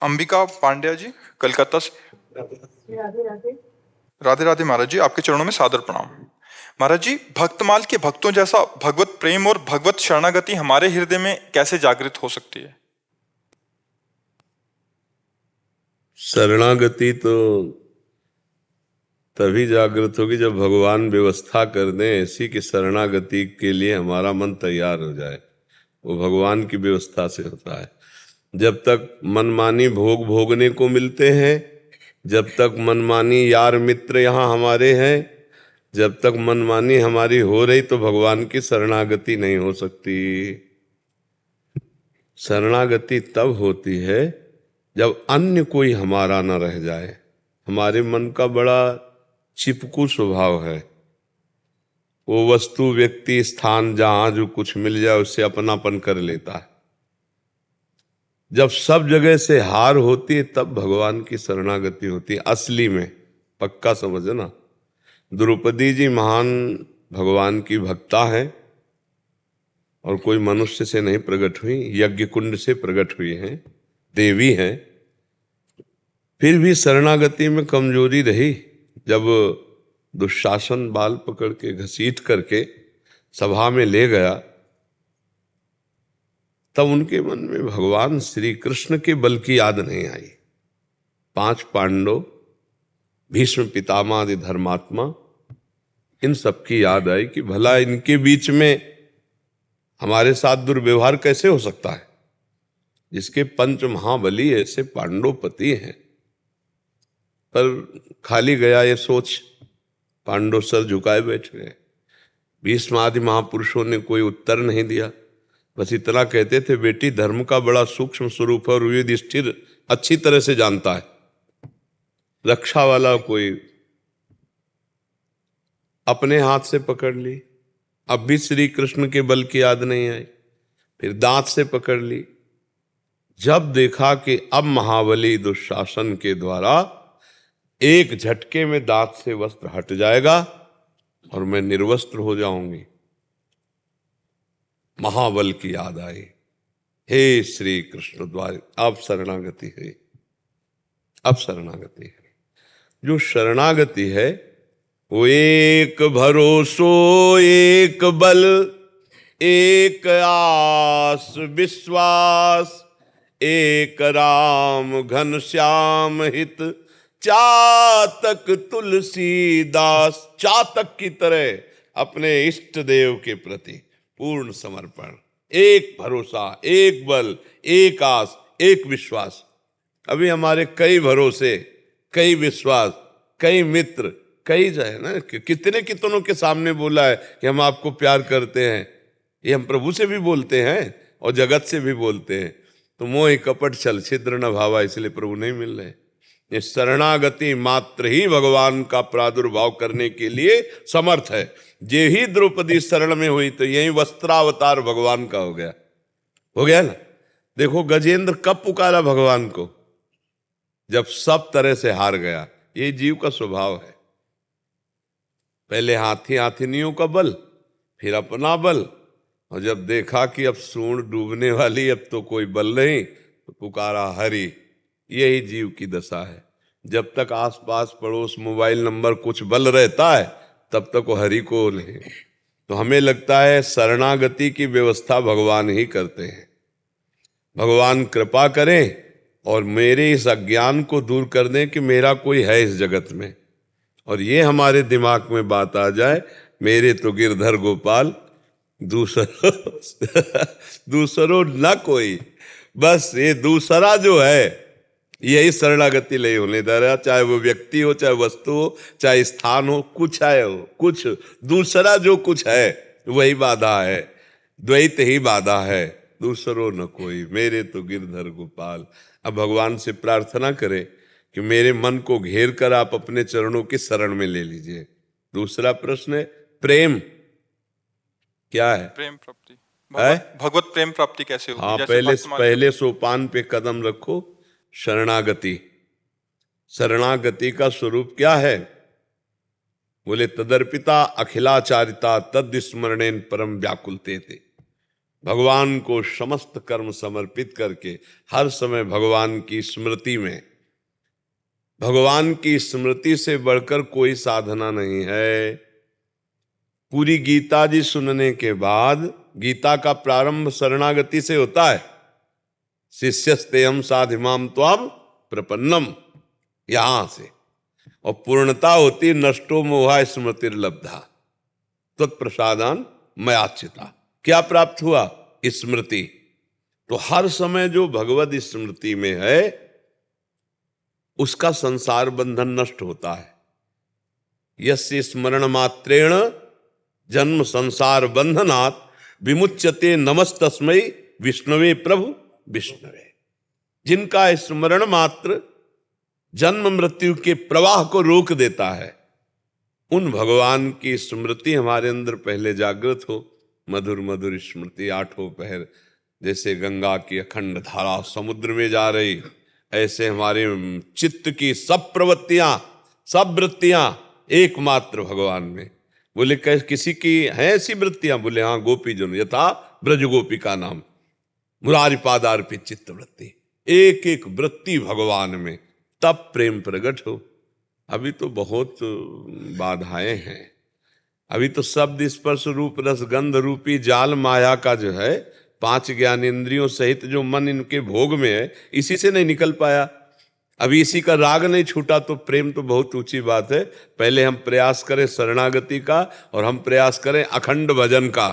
अंबिका पांड्या जी, कलकत्ता से। राधे राधे महाराज जी, आपके चरणों में सादर प्रणाम। महाराज जी, भक्तमाल के भक्तों जैसा भगवत प्रेम और भगवत शरणागति हमारे हृदय में कैसे जागृत हो सकती है? शरणागति तो तभी जागृत होगी जब भगवान व्यवस्था कर दें ऐसी कि शरणागति के लिए हमारा मन तैयार हो जाए। वो भगवान की व्यवस्था से होता है। जब तक मनमानी भोग भोगने को मिलते हैं, जब तक मनमानी यार मित्र यहाँ हमारे हैं, जब तक मनमानी हमारी हो रही, तो भगवान की शरणागति नहीं हो सकती। शरणागति तब होती है जब अन्य कोई हमारा न रह जाए। हमारे मन का बड़ा चिपकू स्वभाव है। वो वस्तु, व्यक्ति, स्थान जहां जो कुछ मिल जाए उससे अपनापन कर लेता है। जब सब जगह से हार होती है तब भगवान की शरणागति होती है असली में। पक्का समझना। द्रौपदी जी महान भगवान की भक्ता है और कोई मनुष्य से नहीं प्रकट हुई, यज्ञ कुंड से प्रकट हुई हैं, देवी हैं। फिर भी शरणागति में कमजोरी रही। जब दुशासन बाल पकड़ के घसीट करके सभा में ले गया, तब उनके मन में भगवान श्री कृष्ण के बल की याद नहीं आई। 5 पांडव, भीष्म पितामह आदि धर्मात्मा, इन सब की याद आई कि भला इनके बीच में हमारे साथ दुर्व्यवहार कैसे हो सकता है, जिसके पंच महाबली ऐसे पांडवपति हैं। पर खाली गया ये सोच, पांडव सर झुकाए बैठ गए। भीष्म आदि महापुरुषों ने कोई उत्तर नहीं दिया, बस इतना कहते थे, बेटी धर्म का बड़ा सूक्ष्म स्वरूप है और युधिष्ठिर अच्छी तरह से जानता है। रक्षा वाला कोई अपने हाथ से पकड़ ली, अब भी श्री कृष्ण के बल की याद नहीं आई। फिर दांत से पकड़ ली। जब देखा कि अब महाबली दुशासन के द्वारा एक झटके में दांत से वस्त्र हट जाएगा और मैं निर्वस्त्र हो जाऊंगी, महाबल की याद आई। हे श्री कृष्ण द्वार, अब शरणागति है, अब शरणागति है। जो शरणागति है वो एक भरोसो, एक बल, एक आस विश्वास, एक राम घन श्याम हित, चातक तुलसीदास। चातक की तरह अपने इष्ट देव के प्रति पूर्ण समर्पण, एक भरोसा, एक बल, एक आस, एक विश्वास। अभी हमारे कई भरोसे, कई विश्वास, कई मित्र, कई जो है ना, कितने कितनों के सामने बोला है कि हम आपको प्यार करते हैं। ये हम प्रभु से भी बोलते हैं और जगत से भी बोलते हैं। तो मोह कपट छल छिद्र न भावा, इसलिए प्रभु नहीं मिल रहे। ये शरणागति मात्र ही भगवान का प्रादुर्भाव करने के लिए समर्थ है। जे ही द्रौपदी शरण में हुई तो यही वस्त्रावतार भगवान का हो गया ना। देखो गजेंद्र कब पुकारा भगवान को, जब सब तरह से हार गया। ये जीव का स्वभाव है, पहले हाथी हाथिनियों का बल, फिर अपना बल, और जब देखा कि अब सूंड डूबने वाली, अब तो कोई बल नहीं, तो पुकारा हरि। यही जीव की दशा है। जब तक आसपास पड़ोस मोबाइल नंबर कुछ बल रहता है, तब तक वो हरि को नहीं। तो हमें लगता है शरणागति की व्यवस्था भगवान ही करते हैं। भगवान कृपा करें और मेरे इस अज्ञान को दूर कर दें कि मेरा कोई है इस जगत में, और ये हमारे दिमाग में बात आ जाए, मेरे तो गिरधर गोपाल, दूसरो न कोई। बस ये दूसरा जो है, यही शरणागति नहीं होने दे रहा। चाहे वो व्यक्ति हो, चाहे वस्तु हो, चाहे स्थान हो, कुछ है हो, कुछ दूसरा जो कुछ है वही बाधा है, द्वैत ही बाधा है। दूसरो न कोई, मेरे तो गिरधर गोपाल। अब भगवान से प्रार्थना करें कि मेरे मन को घेर कर आप अपने चरणों की शरण में ले लीजिए। दूसरा प्रश्न है प्रेम क्या है? प्रेम प्राप्ति, है? भगवत प्रेम प्राप्ति कैसे होगी? हाँ, जैसे पहले सोपान पे कदम रखो, शरणागति। शरणागति का स्वरूप क्या है? बोले तदर्पिता अखिलाचारिता तद स्मरणेन परम व्याकुलते थे। भगवान को समस्त कर्म समर्पित करके हर समय भगवान की स्मृति में, भगवान की स्मृति से बढ़कर कोई साधना नहीं है। पूरी गीता जी सुनने के बाद, गीता का प्रारंभ शरणागति से होता है। शिष्यस्तेयम साधिमाम त्वाम प्रपन्नम, यहां से, और पूर्णता होती नष्टो मोहा स्मृतिर्लब्धा तत्प्रसादान मयाचिता। क्या प्राप्त हुआ? स्मृति। तो हर समय जो भगवत स्मृति में है उसका संसार बंधन नष्ट होता है। यस्य स्मरण मात्रेण जन्म संसार बंधनात् विमुच्यते नमस्तस्मै विष्णवे प्रभु विष्णवे। जिनका स्मरण मात्र जन्म मृत्यु के प्रवाह को रोक देता है, उन भगवान की स्मृति हमारे अंदर पहले जागृत हो। मधुर मधुर स्मृति आठों पहर, जैसे गंगा की अखंड धारा समुद्र में जा रही, ऐसे हमारे चित्त की सब प्रवृत्तियां, सब वृत्तियां एकमात्र भगवान में। बोले किसी की है ऐसी वृत्तियां? बोले हाँ, गोपी जन यथा ब्रज गोपी का नाम मुरारी पादार्पित चित्त वृत्ति। एक एक वृत्ति भगवान में, तब प्रेम प्रकट हो। अभी तो बहुत बाधाएं हैं। अभी तो शब्द स्पर्श रूप रस गंध रूपी जाल माया का जो है 5 ज्ञानेंद्रियों सहित जो मन इनके भोग में है, इसी से नहीं निकल पाया। अभी इसी का राग नहीं छूटा तो प्रेम तो बहुत ऊंची बात है। पहले हम प्रयास करें शरणागति का और हम प्रयास करें अखंड भजन का,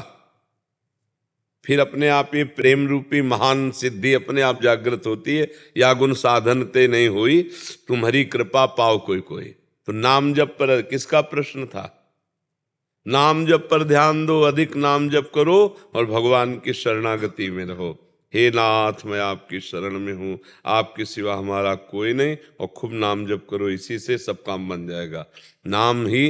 फिर अपने आप ये प्रेम रूपी महान सिद्धि अपने आप जागृत होती है। या गुण साधन ते नहीं हुई, तुम्हारी कृपा पाओ कोई कोई। तो नाम जप पर किसका प्रश्न था? नाम जप पर ध्यान दो, अधिक नाम जप करो और भगवान की शरणागति में रहो। हे नाथ, मैं आपकी शरण में हूं, आपके सिवा हमारा कोई नहीं, और खूब नाम जप करो, इसी से सब काम बन जाएगा। नाम ही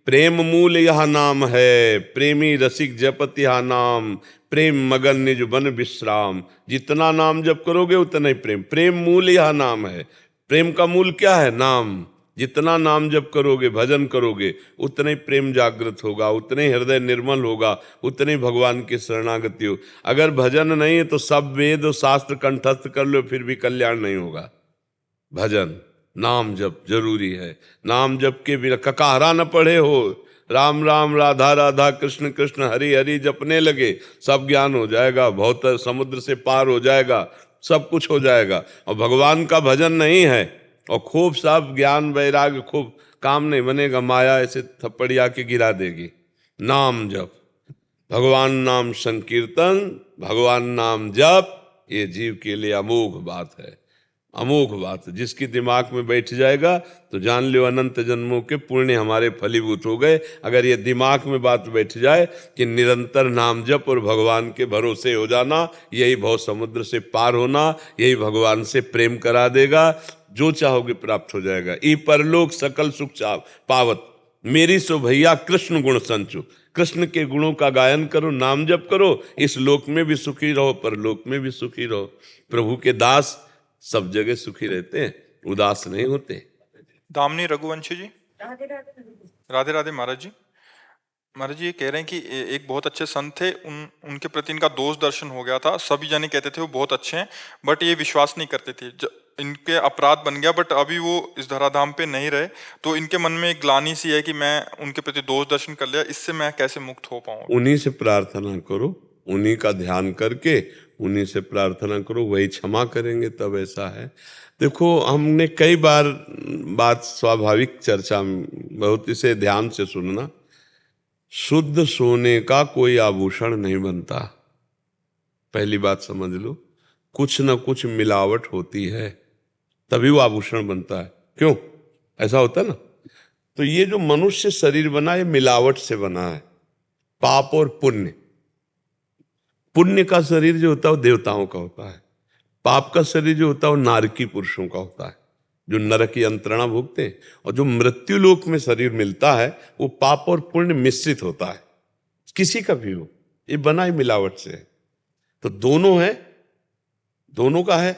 प्रेम मूल यह नाम है, प्रेमी रसिक जपत यह नाम, प्रेम मगन निज बन विश्राम। जितना नाम जप करोगे उतना ही प्रेम। प्रेम मूल यह नाम है। प्रेम का मूल क्या है? नाम। जितना नाम जप करोगे, भजन करोगे, उतने ही प्रेम जागृत होगा, उतने ही हृदय निर्मल होगा, उतने ही भगवान की शरणागति हो। अगर भजन नहीं है तो सब वेद और शास्त्र कंठस्थ कर लो, फिर भी कल्याण नहीं होगा। भजन नाम जप जरूरी है। नाम जप के बिना ककाहरा न पढ़े हो, राम राम राधा राधा कृष्ण कृष्ण हरि हरि जपने लगे, सब ज्ञान हो जाएगा, बहुत समुद्र से पार हो जाएगा, सब कुछ हो जाएगा। और भगवान का भजन नहीं है और खूब सब ज्ञान वैराग्य, खूब काम नहीं बनेगा। माया ऐसे थप्पड़िया के गिरा देगी। नाम जप, भगवान नाम संकीर्तन, भगवान नाम जप, ये जीव के लिए अमोघ बात है, अमोघ बात है। जिसकी दिमाग में बैठ जाएगा तो जान लो अनंत जन्मों के पुण्य हमारे फलीभूत हो गए। अगर ये दिमाग में बात बैठ जाए कि निरंतर नाम जप और भगवान के भरोसे हो जाना, यही भव समुद्र से पार होना, यही भगवान से प्रेम करा देगा। जो चाहोगे प्राप्त हो जाएगा। ई परलोक सकल सुख पावत, मेरी सो भैया कृष्ण गुण संचु। कृष्ण के गुणों का गायन करो, नाम जप करो, इस लोक में भी सुखी रहो, परलोक में भी सुखी रहो। प्रभु के दास सब जगह सुखी रहते हैं, उदास नहीं होते। दामनी रघुवंशी जी, राधे राधे महाराज जी। महाराज जी ये कह रहे हैं कि एक बहुत अच्छे संत थे, उनके प्रति इनका दोष दर्शन हो गया था। सभी जने कहते थे वो बहुत अच्छे हैं, बट ये विश्वास नहीं करते थे। इनके अपराध बन गया, बट अभी वो इस धराधाम पे नहीं रहे, तो इनके मन में एक ग्लानि सी है कि मैं उनके प्रति दोष दर्शन कर लिया, इससे मैं कैसे मुक्त हो पाऊँ? उन्हीं से प्रार्थना करो, उन्हीं का ध्यान करके उन्हीं से प्रार्थना करो, वही क्षमा करेंगे। तब ऐसा है। देखो, हमने कई बार बात स्वाभाविक चर्चा में बहुत इसे ध्यान से सुनना, शुद्ध सोने का कोई आभूषण नहीं बनता। पहली बात समझ लो, कुछ न कुछ मिलावट होती है, तभी वो आभूषण बनता है। क्यों ऐसा होता है ना? तो ये जो मनुष्य शरीर बना है मिलावट से बना है, पाप और पुण्य। पुण्य का शरीर जो होता है वो देवताओं का होता है, पाप का शरीर जो होता है वो नारकी पुरुषों का होता है, जो नरक की यंत्रणा भोगते हैं। और जो मृत्यु लोक में शरीर मिलता है वो पाप और पुण्य मिश्रित होता है, किसी का भी हो, ये बना ही मिलावट से है। तो दोनों है, दोनों का है,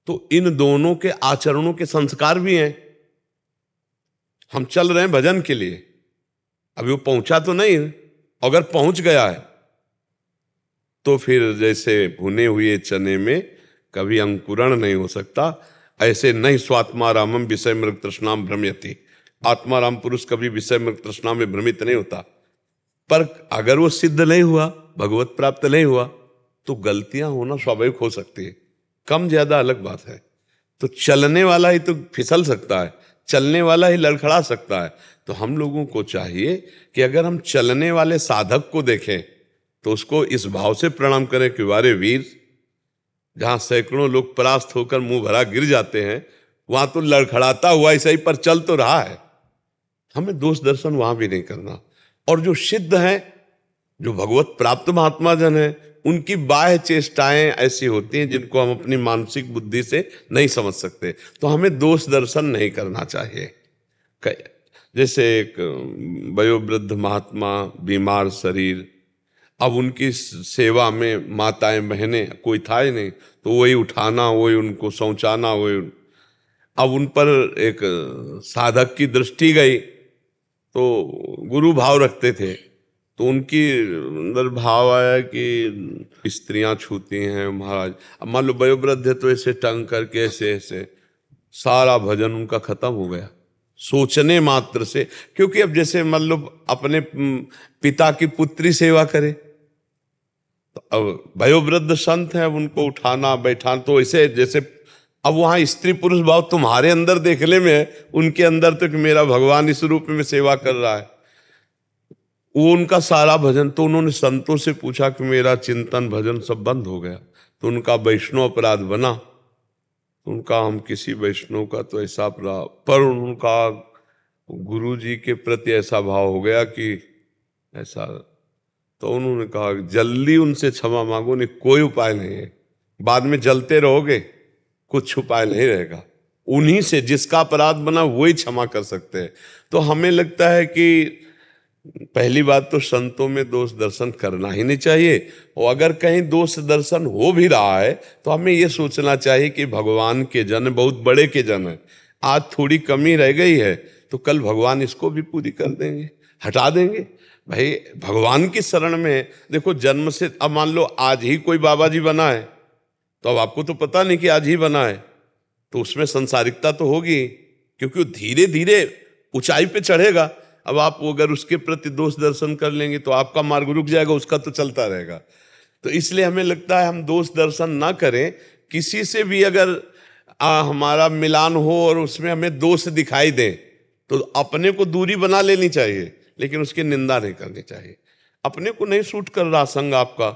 तो इन दोनों के आचरणों के संस्कार भी हैं। हम चल रहे हैं भजन के लिए, अभी वो पहुंचा तो नहीं, अगर पहुंच गया है तो फिर जैसे भुने हुए चने में कभी अंकुरण नहीं हो सकता, ऐसे नहीं स्वात्मा रामम विषय मृग तृष्णाम भ्रमयति। आत्मा राम पुरुष कभी विषय मृग तृष्णा में भ्रमित नहीं होता। पर अगर वो सिद्ध नहीं हुआ, भगवत प्राप्त नहीं हुआ, तो गलतियां होना स्वाभाविक हो सकती है, कम ज्यादा अलग बात है। तो चलने वाला ही तो फिसल सकता है, चलने वाला ही लड़खड़ा सकता है। तो हम लोगों को चाहिए कि अगर हम चलने वाले साधक को देखें तो उसको इस भाव से प्रणाम करें कि वारे वीर, जहां सैकड़ों लोग परास्त होकर मुंह भरा गिर जाते हैं, वहां तो लड़खड़ाता हुआ ऐसा ही पर चल तो रहा है। हमें दोष दर्शन वहां भी नहीं करना। और जो सिद्ध हैं, जो भगवत प्राप्त महात्मा जन हैं, उनकी बाह्य चेष्टाएं ऐसी होती हैं जिनको हम अपनी मानसिक बुद्धि से नहीं समझ सकते। तो हमें दोष दर्शन नहीं करना चाहिए। जैसे एक वयोवृद्ध महात्मा, बीमार शरीर, अब उनकी सेवा में माताएं बहनें कोई था ही नहीं, तो वही उठाना, वही उनको शौचाना, वही। अब उन पर एक साधक की दृष्टि गई, तो गुरु भाव रखते थे, तो उनकी अंदर भाव आया कि स्त्रियां छूती हैं महाराज। अब मान लो वयोवृद्ध है तो ऐसे टंग करके ऐसे ऐसे, सारा भजन उनका खत्म हो गया सोचने मात्र से। क्योंकि अब जैसे मान लो अपने पिता की पुत्री सेवा करे, तो अब वयोवृद्ध संत है, अब उनको उठाना बैठाना, तो ऐसे जैसे अब वहां स्त्री पुरुष भाव तुम्हारे अंदर देखने में है, उनके अंदर तो कि मेरा भगवान इस रूप में सेवा कर रहा है, वो उनका सारा भजन। तो उन्होंने संतों से पूछा कि मेरा चिंतन भजन सब बंद हो गया, तो उनका वैष्णव अपराध बना। उनका हम किसी वैष्णव का तो ऐसा अपराध, पर उनका गुरु जी के प्रति ऐसा भाव हो गया कि ऐसा, तो उन्होंने कहा जल्दी उनसे क्षमा मांगो, नहीं कोई उपाय नहीं है, बाद में जलते रहोगे, कुछ उपाय नहीं रहेगा। उन्हीं से जिसका अपराध बना वही क्षमा कर सकते हैं। तो हमें लगता है कि पहली बात तो संतों में दोष दर्शन करना ही नहीं चाहिए, और अगर कहीं दोष दर्शन हो भी रहा है तो हमें ये सोचना चाहिए कि भगवान के जन बहुत बड़े के जन है, आज थोड़ी कमी रह गई है तो कल भगवान इसको भी पूरी कर देंगे, हटा देंगे। भाई भगवान की शरण में देखो, जन्म से अब मान लो आज ही कोई बाबा जी बना है, तो अब आपको तो पता नहीं कि आज ही बना है, तो उसमें संसारिकता तो होगी, क्योंकि वो धीरे धीरे ऊंचाई पे चढ़ेगा। अब आप अगर उसके प्रति दोष दर्शन कर लेंगे तो आपका मार्ग रुक जाएगा, उसका तो चलता रहेगा। तो इसलिए हमें लगता है हम दोष दर्शन ना करें। किसी से भी अगर हमारा मिलान हो और उसमें हमें दोष दिखाई दे तो अपने को दूरी बना लेनी चाहिए, लेकिन उसकी निंदा नहीं करनी चाहिए। अपने को नहीं सूट कर रहा संग आपका,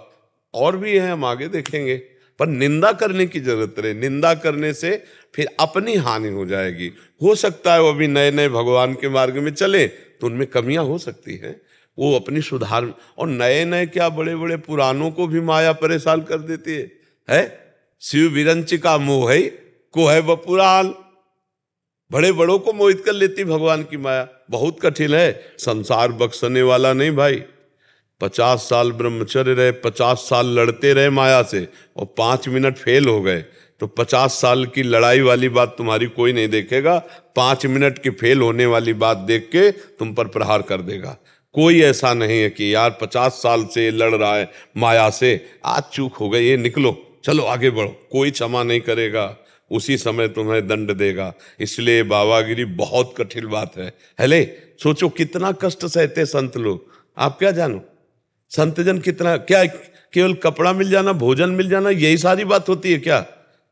और भी है, हम आगे देखेंगे, पर निंदा करने की जरूरत रहे। निंदा करने से फिर अपनी हानि हो जाएगी। हो सकता है वो अभी नए नए भगवान के मार्ग में चले तो उनमें कमियां हो सकती हैं, वो अपनी सुधार, और नए नए क्या बड़े बड़े पुरानों को भी माया परेशान कर देती है? शिव विरंच का मोह है को है वह पुराण, बड़े बड़ों को मोहित कर लेती भगवान की माया। बहुत कठिन है, संसार बख्शने वाला नहीं भाई। 50 साल ब्रह्मचर्य रहे, 50 साल लड़ते रहे माया से, और 5 मिनट फेल हो गए तो 50 साल की लड़ाई वाली बात तुम्हारी कोई नहीं देखेगा, 5 मिनट की फेल होने वाली बात देख के तुम पर प्रहार कर देगा। कोई ऐसा नहीं है कि यार 50 साल से लड़ रहा है माया से, आज चूक हो गई, ये निकलो, चलो आगे बढ़ो, कोई क्षमा नहीं करेगा, उसी समय तुम्हें दंड देगा। इसलिए बाबागिरी बहुत कठिन बात है। हेले सोचो कितना कष्ट सहते संत लोग, आप क्या जानो संतजन कितना, क्या केवल कपड़ा मिल जाना, भोजन मिल जाना, यही सारी बात होती है क्या?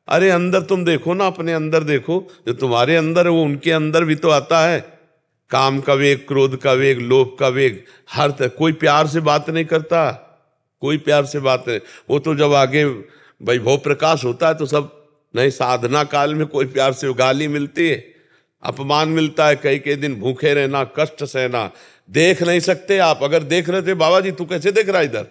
अरे अंदर तुम देखो ना, अपने अंदर देखो, जो तुम्हारे अंदर है वो उनके अंदर भी तो आता है। काम का वेग, क्रोध का वेग, लोभ का वेग, हर तरह। कोई प्यार से बात नहीं करता, कोई प्यार से बात नहीं। वो तो जब आगे वैभव प्रकाश होता है तो सब नहीं, साधना काल में कोई प्यार से गाली मिलती है, अपमान मिलता है, कई दिन भूखे रहना, कष्ट सहना, देख नहीं सकते आप। अगर देख रहे थे बाबा जी, तू कैसे देख रहा इधर,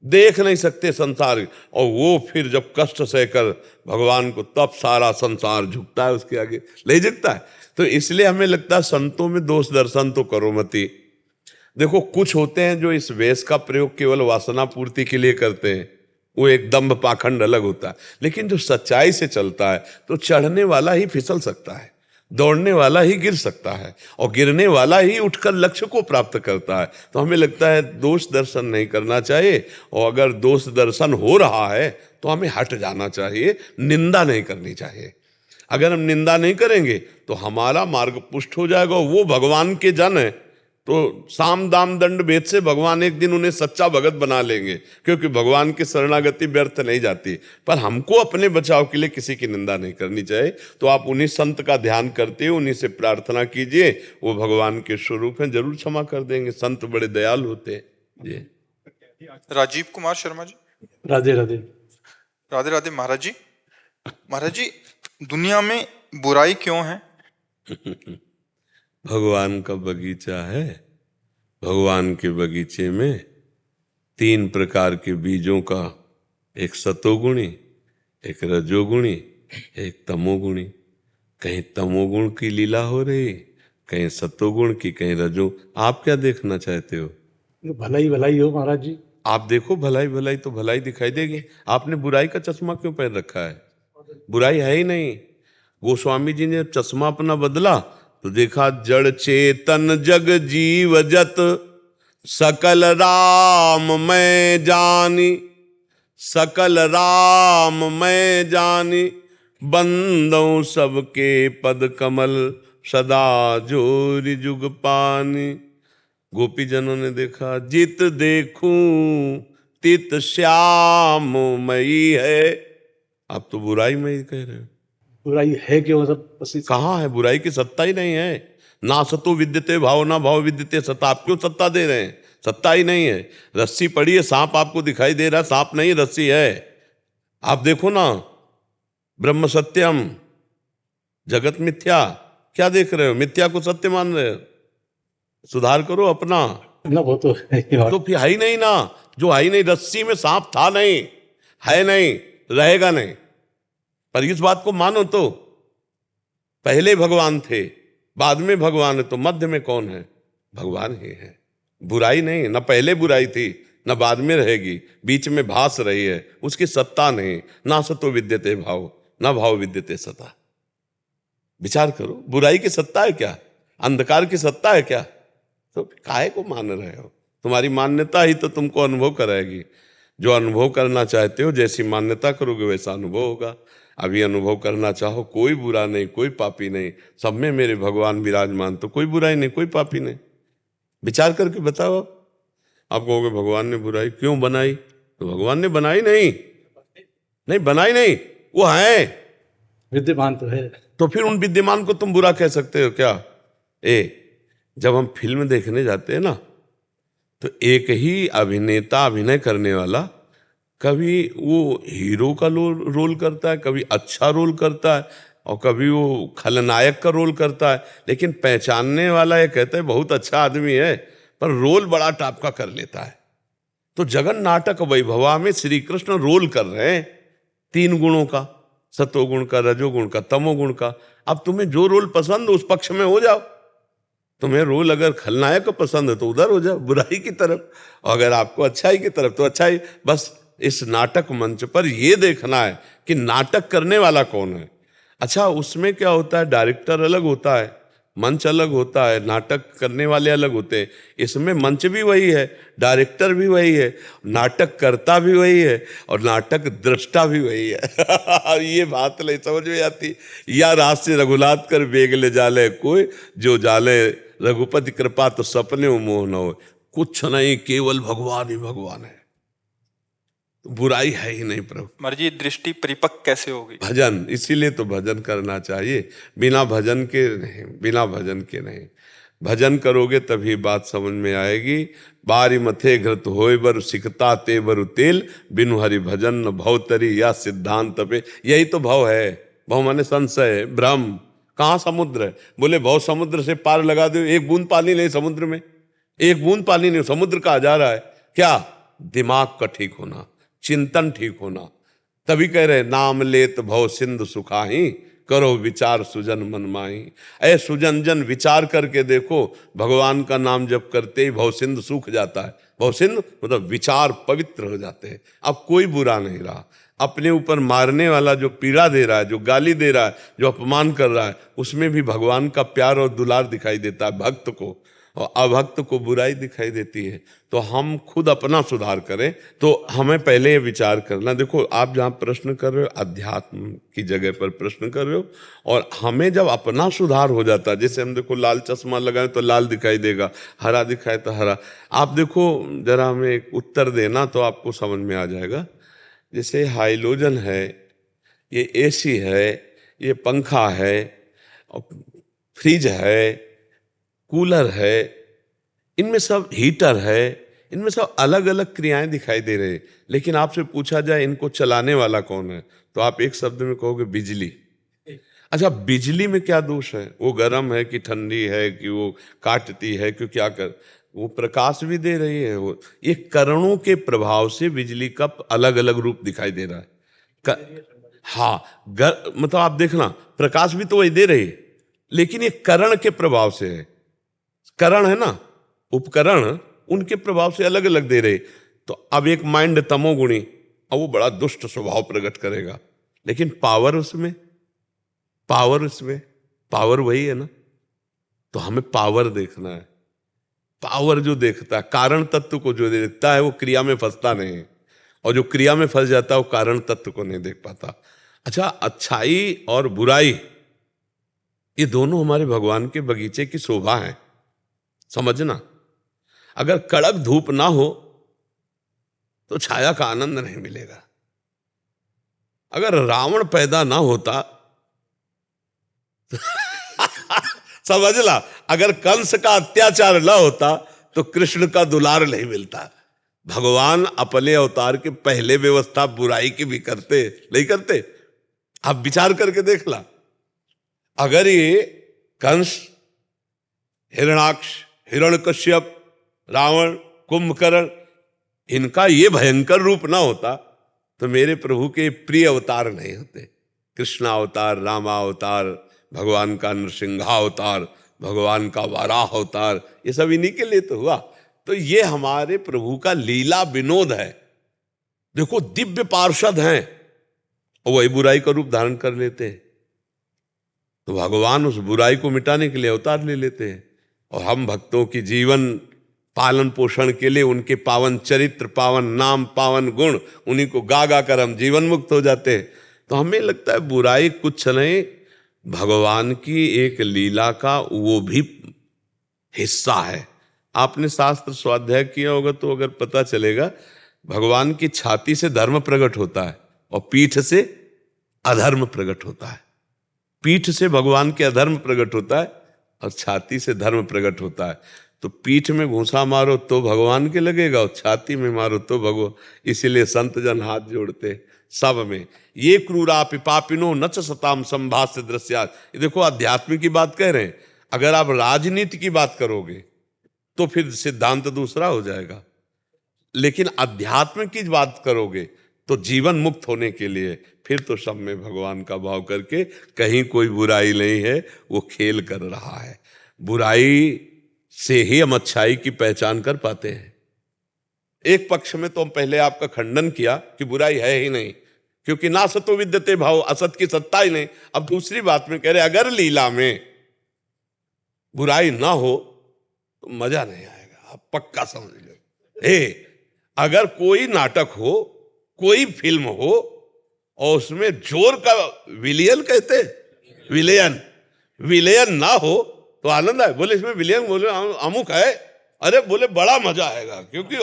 देख नहीं सकते संसार। और वो फिर जब कष्ट सहकर भगवान को, तब सारा संसार झुकता है उसके आगे, नहीं झुकता है। तो इसलिए हमें लगता है संतों में दोष दर्शन तो करो मती। देखो कुछ होते हैं जो इस वेश का प्रयोग केवल वासना पूर्ति के लिए करते हैं, वो एक दंभ पाखंड अलग होता है। लेकिन जो सच्चाई से चलता है तो चढ़ने वाला ही फिसल सकता है, दौड़ने वाला ही गिर सकता है, और गिरने वाला ही उठकर लक्ष्य को प्राप्त करता है। तो हमें लगता है दोष दर्शन नहीं करना चाहिए, और अगर दोष दर्शन हो रहा है तो हमें हट जाना चाहिए, निंदा नहीं करनी चाहिए। अगर हम निंदा नहीं करेंगे तो हमारा मार्ग पुष्ट हो जाएगा। वो भगवान के जन है तो साम दाम दंड भेद से भगवान एक दिन उन्हें सच्चा भगत बना लेंगे, क्योंकि भगवान की शरणागति व्यर्थ नहीं जाती। पर हमको अपने बचाव के लिए किसी की निंदा नहीं करनी चाहिए। तो आप उन्हीं संत का ध्यान करते हो, उन्हीं से प्रार्थना कीजिए, वो भगवान के स्वरूप हैं, जरूर क्षमा कर देंगे। संत बड़े दयालु होते हैं जी। राजीव कुमार शर्मा जी। राधे राधे। राधे राधे महाराज जी। महाराज जी, दुनिया में बुराई क्यों है? भगवान का बगीचा है, भगवान के बगीचे में 3 प्रकार के बीजों का, एक सतोगुणी, एक रजोगुणी, एक तमोगुणी। कहीं तमोगुण की लीला हो रही, कहीं सतोगुण की, कहीं रजो। आप क्या देखना चाहते हो? भलाई भलाई हो महाराज जी। आप देखो भलाई भलाई तो भलाई दिखाई देगी। आपने बुराई का चश्मा क्यों पहन रखा है? बुराई है ही नहीं। गोस्वामी जी ने चश्मा अपना बदला तो देखा जड़ चेतन जग जीव जत सकल राम मैं जानी, सकल राम मैं जानी, बंदों सबके पद कमल सदा जोरि जुग पानी। गोपी जनों ने देखा, जित देखूं तित श्याम मई है। आप तो बुराई में ही कह रहे हो। बुराई है क्यों सब बस कहाँ है बुराई की सत्ता ही नहीं है। ना सतो विद्यते भाव ना भाव विद्यते सत्ता। आप क्यों सत्ता दे रहे हैं? सत्ता ही नहीं है। रस्सी पड़ी है, सांप आपको दिखाई दे रहा है, सांप नहीं रस्सी है। आप देखो ना, ब्रह्म सत्यम जगत मिथ्या। क्या देख रहे हो? मिथ्या को सत्य मान रहे हो। सुधार करो अपना। ना, वो तो है ही बात। तो फिर है ही नहीं ना, जो है ही नहीं। रस्सी में सांप था नहीं, है नहीं, रहेगा नहीं। पर इस बात को मानो तो पहले भगवान थे, बाद में भगवान है, तो मध्य में कौन है? भगवान ही है। बुराई नहीं, न पहले बुराई थी न बाद में रहेगी, बीच में भास रही है, उसकी सत्ता नहीं। ना सतो विद्यते भाव ना भाव विद्यते सता। विचार करो, बुराई की सत्ता है क्या? अंधकार की सत्ता है क्या? तो काहे को मान रहे हो? तुम्हारी मान्यता ही तो तुमको अनुभव कराएगी। जो अनुभव करना चाहते हो, जैसी मान्यता करोगे वैसा अनुभव होगा। अभी अनुभव करना चाहो, कोई बुरा नहीं, कोई पापी नहीं, सब में मेरे भगवान विराजमान, तो कोई बुराई नहीं, कोई पापी नहीं। विचार करके बताओ। आप कहोगे भगवान ने बुराई क्यों बनाई? तो भगवान ने बनाई नहीं, नहीं बनाई नहीं, वो है विद्यमान तो है। तो फिर उन विद्यमान को तुम बुरा कह सकते हो क्या? जब हम फिल्म देखने जाते हैं ना, तो एक ही अभिनेता अभिनय करने वाला कभी वो हीरो का रोल करता है, कभी अच्छा रोल करता है, और कभी वो खलनायक का रोल करता है। लेकिन पहचानने वाला ये कहता है बहुत अच्छा आदमी है, पर रोल बड़ा टाप का कर लेता है। तो जगन नाटक वैभवा में श्री कृष्ण रोल कर रहे हैं 3 गुणों का, सतोगुण का, रजोगुण का, तमोगुण का। अब तुम्हें जो रोल पसंद उस पक्ष में हो जाओ। तुम्हें रोल अगर खलनायक का पसंद है तो उधर हो जाओ, बुराई की तरफ, और अगर आपको अच्छाई की तरफ तो अच्छाई। बस इस नाटक मंच पर यह देखना है कि नाटक करने वाला कौन है। अच्छा, उसमें क्या होता है, डायरेक्टर अलग होता है, मंच अलग होता है, नाटक करने वाले अलग होते हैं। इसमें मंच भी वही है, डायरेक्टर भी वही है, नाटक करता भी वही है, और नाटक दृष्टा भी वही है। ये बात नहीं समझ में आती। या रात से रघुनाथ कर बेग ले जाले कोई, जो जाले रघुपति कृपा तो सपने मोह न हो। कुछ नहीं, केवल भगवान ही भगवान है, तो बुराई है ही नहीं प्रभु। महाराज जी, दृष्टि परिपक्व कैसे होगी? भजन, इसीलिए तो भजन करना चाहिए। बिना भजन के नहीं, बिना भजन के नहीं। भजन करोगे तभी बात समझ में आएगी। बारी मथे घृत होय बर सिकता ते बरु तेल, बिनु हरि भजन न भवतरी या सिद्धांत पे। यही तो भव है। भव माने संशय, भ्रम। कहाँ समुद्र है? बोले भव समुद्र से पार लगा दो, एक बूंद पानी नहीं समुद्र में, एक बूंद पानी नहीं। समुद्र कहा जा रहा है क्या? दिमाग का ठीक होना, चिंतन ठीक होना। तभी कह रहे नाम लेत भव सिंधु सुखाही, करो विचार सुजन मन माही। ऐ सुजन जन विचार करके देखो, भगवान का नाम जप करते ही भव सिंधु सूख जाता है। भव सिंधु मतलब विचार पवित्र हो जाते हैं। अब कोई बुरा नहीं रहा। अपने ऊपर मारने वाला जो पीड़ा दे रहा है, जो गाली दे रहा है, जो अपमान कर रहा है, उसमें भी भगवान का प्यार और दुलार दिखाई देता है भक्त को, और अभक्त को बुराई दिखाई देती है। तो हम खुद अपना सुधार करें, तो हमें पहले ये विचार करना। देखो, आप जहाँ प्रश्न कर रहे हो, अध्यात्म की जगह पर प्रश्न कर रहे हो, और हमें जब अपना सुधार हो जाता है, जैसे हम देखो लाल चश्मा लगाएं तो लाल दिखाई देगा, हरा दिखाए तो हरा। आप देखो, जरा हमें एक उत्तर देना तो आपको समझ में आ जाएगा। जैसे हाइलोजन है, ये एसी है, ये पंखा है, फ्रिज है, कूलर है, इनमें सब हीटर है, इनमें सब अलग अलग क्रियाएं दिखाई दे रही है। लेकिन आपसे पूछा जाए इनको चलाने वाला कौन है, तो आप एक शब्द में कहोगे बिजली। अच्छा, बिजली में क्या दोष है? वो गर्म है कि ठंडी है, कि वो काटती है, कि क्या कर, वो प्रकाश भी दे रही है। वो ये करणों के प्रभाव से बिजली का अलग अलग रूप दिखाई दे रहा है। हाँ, मतलब आप देखना, प्रकाश भी तो वही दे रही है, लेकिन ये करण के प्रभाव से है। करण है ना, उपकरण, उनके प्रभाव से अलग अलग दे रहे। तो अब एक माइंड तमोगुणी, अब वो बड़ा दुष्ट स्वभाव प्रकट करेगा, लेकिन पावर उसमें पावर वही है ना। तो हमें पावर देखना है। पावर जो देखता है, कारण तत्व को जो देखता है, वो क्रिया में फंसता नहीं है, और जो क्रिया में फंस जाता है वो कारण तत्व को नहीं देख पाता। अच्छा, अच्छाई और बुराई ये दोनों हमारे भगवान के बगीचे की शोभा है, समझना। अगर कड़क धूप ना हो तो छाया का आनंद नहीं मिलेगा। अगर रावण पैदा ना होता समझ ला, अगर कंस का अत्याचार ना होता तो कृष्ण का दुलार नहीं मिलता। भगवान अपने अवतार के पहले व्यवस्था बुराई की भी करते नहीं करते? आप विचार करके देख ला। अगर ये कंस, हिरणाक्ष, हिरण्यकश्यप, रावण, कुंभकर्ण, इनका ये भयंकर रूप ना होता तो मेरे प्रभु के प्रिय अवतार नहीं होते। कृष्णा अवतार, रामा अवतार, भगवान का नृसिंहा अवतार, भगवान का वाराह अवतार, ये सब इन्हीं के लिए तो हुआ। तो ये हमारे प्रभु का लीला विनोद है। देखो, दिव्य पार्षद हैं और वही बुराई का रूप धारण कर लेते हैं। तो भगवान उस बुराई को मिटाने के लिए अवतार ले लेते हैं, और हम भक्तों की जीवन पालन पोषण के लिए उनके पावन चरित्र, पावन नाम, पावन गुण, उन्हीं को गा गा कर हम जीवन मुक्त हो जाते हैं। तो हमें लगता है बुराई कुछ नहीं, भगवान की एक लीला का वो भी हिस्सा है। आपने शास्त्र स्वाध्याय किया होगा तो अगर पता चलेगा, भगवान की छाती से धर्म प्रकट होता है और पीठ से अधर्म प्रकट होता है। पीठ से भगवान के अधर्म प्रकट होता है और छाती से धर्म प्रकट होता है। तो पीठ में घूंसा मारो तो भगवान के लगेगा और छाती में मारो तो भगवान। इसीलिए संत जन हाथ जोड़ते सब में। ये क्रूरा पिपापिनो नच सताम संभाष्य दृश्यात। ये देखो, अध्यात्म की बात कह रहे हैं। अगर आप राजनीति की बात करोगे तो फिर सिद्धांत दूसरा हो जाएगा, लेकिन अध्यात्म की बात करोगे तो जीवन मुक्त होने के लिए फिर तो सब में भगवान का भाव करके, कहीं कोई बुराई नहीं है, वो खेल कर रहा है। बुराई से ही हम अच्छाई की पहचान कर पाते हैं। एक पक्ष में तो हम पहले आपका खंडन किया कि बुराई है ही नहीं, क्योंकि ना सतो विद्यते भाव, असत की सत्ता ही नहीं। अब दूसरी बात में कह रहे, अगर लीला में बुराई ना हो तो मजा नहीं आएगा। आप पक्का समझ लो। अगर कोई नाटक हो, कोई फिल्म हो और उसमें जोर का विलियन कहते, विलेयन ना हो तो आनंद है। बोले इसमें विलियन, बोले अमुक है, अरे बोले बड़ा मजा आएगा। क्योंकि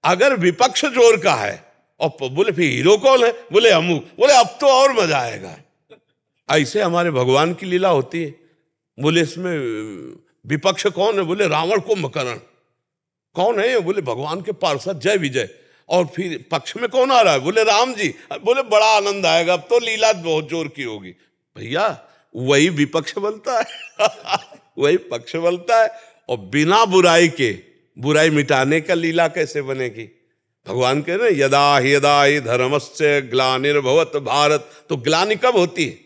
अगर विपक्ष जोर का है और बोले फिर हीरो कौन है, बोले अमुक, बोले अब तो और मजा आएगा। ऐसे हमारे भगवान की लीला होती है। बोले इसमें विपक्ष कौन है, बोले रावण कुंभकर्ण। कौन है, बोले भगवान के पार्षद जय विजय। और फिर पक्ष में कौन आ रहा है, बोले राम जी। बोले बड़ा आनंद आएगा, अब तो लीला बहुत जोर की होगी। भैया वही विपक्ष बनता है वही पक्ष बनता है। और बिना बुराई के बुराई मिटाने का लीला कैसे बनेगी? भगवान कह रहे यदा ही धर्मस्य ग्लानिर्भवत भारत। तो ग्लानि कब होती है?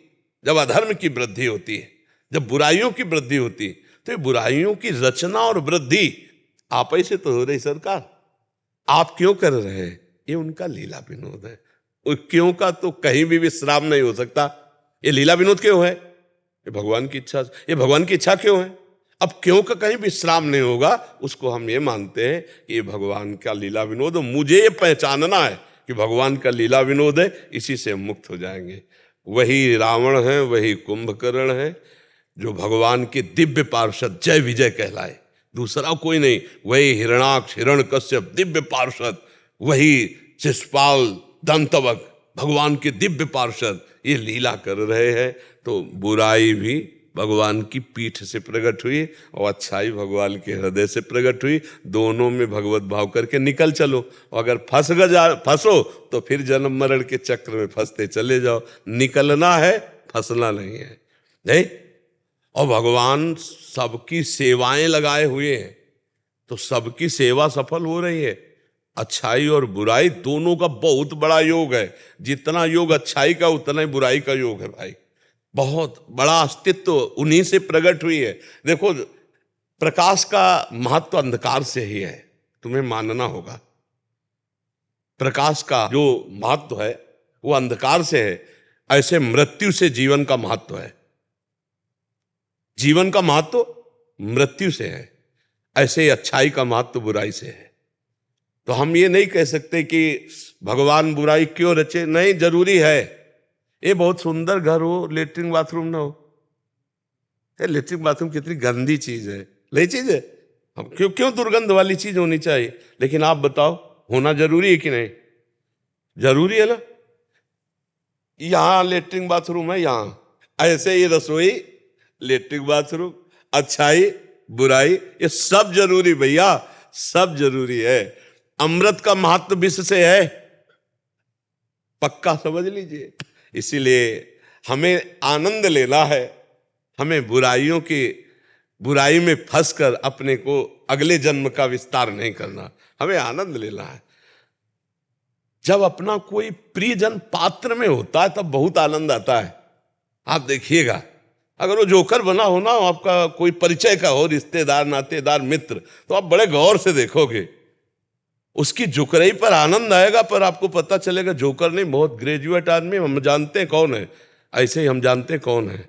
जब अधर्म की वृद्धि होती है, जब बुराइयों की वृद्धि होती है। तो ये बुराइयों की रचना और वृद्धि आप ही से तो हो रही सरकार, आप क्यों कर रहे हैं? ये उनका लीला विनोद है। क्यों का तो कहीं भी विश्राम नहीं हो सकता। ये लीला विनोद क्यों है? ये भगवान की इच्छा। ये भगवान की इच्छा क्यों है? अब क्यों का कहीं विश्राम नहीं होगा, उसको हम ये मानते हैं कि ये भगवान का लीला विनोद। मुझे ये पहचानना है कि भगवान का लीला विनोद है, इसी से हम मुक्त हो जाएंगे। वही रावण है, वही कुंभकर्ण है, जो भगवान के दिव्य पार्षद जय विजय कहलाए, दूसरा कोई नहीं। वही हिरणाक्ष, हिरण्यकश्यप दिव्य पार्षद, वही शिशुपाल, दंतवक्र भगवान के दिव्य पार्षद, ये लीला कर रहे हैं। तो बुराई भी भगवान की पीठ से प्रकट हुई और अच्छाई भगवान के हृदय से प्रकट हुई। दोनों में भगवत भाव करके निकल चलो। और अगर फंसो तो फिर जन्म मरण के चक्र में फंसते चले जाओ। निकलना है, फंसना नहीं है। नहीं? और भगवान सबकी सेवाएं लगाए हुए हैं, तो सबकी सेवा सफल हो रही है। अच्छाई और बुराई दोनों का बहुत बड़ा योग है। जितना योग अच्छाई का उतना ही बुराई का योग है भाई। बहुत बड़ा अस्तित्व उन्हीं से प्रकट हुई है। देखो, प्रकाश का महत्व अंधकार से ही है, तुम्हें मानना होगा। प्रकाश का जो महत्व है वो अंधकार से है। ऐसे मृत्यु से जीवन का महत्व है। जीवन का महत्व मृत्यु से है, ऐसे ही अच्छाई का महत्व बुराई से है। तो हम ये नहीं कह सकते कि भगवान बुराई क्यों रचे। नहीं, जरूरी है। ये बहुत सुंदर घर हो, लेटरिन बाथरूम ना हो। ये लेटरिन बाथरूम कितनी गंदी चीज है, नहीं चीज है। हम क्यों क्यों दुर्गंध वाली चीज होनी चाहिए? लेकिन आप बताओ, होना जरूरी है कि नहीं? जरूरी है ना। यहां लेटरिन बाथरूम है, यहां ऐसे ही रसोई, लेटरिन बाथरूम, अच्छाई बुराई, ये सब जरूरी भैया, सब जरूरी है। अमृत का महत्व विष से है, पक्का समझ लीजिए। इसीलिए हमें आनंद लेना है, हमें बुराई में फंसकर अपने को अगले जन्म का विस्तार नहीं करना, हमें आनंद लेना है। जब अपना कोई प्रियजन पात्र में होता है तब बहुत आनंद आता है। आप देखिएगा, अगर वो जोकर बना हो ना, आपका कोई परिचय का हो, रिश्तेदार नातेदार मित्र, तो आप बड़े गौर से देखोगे, उसकी जोकराई पर आनंद आएगा, पर आपको पता चलेगा जोकर नहीं, बहुत ग्रेजुएट आदमी, हम जानते हैं कौन है। ऐसे ही हम जानते हैं कौन है।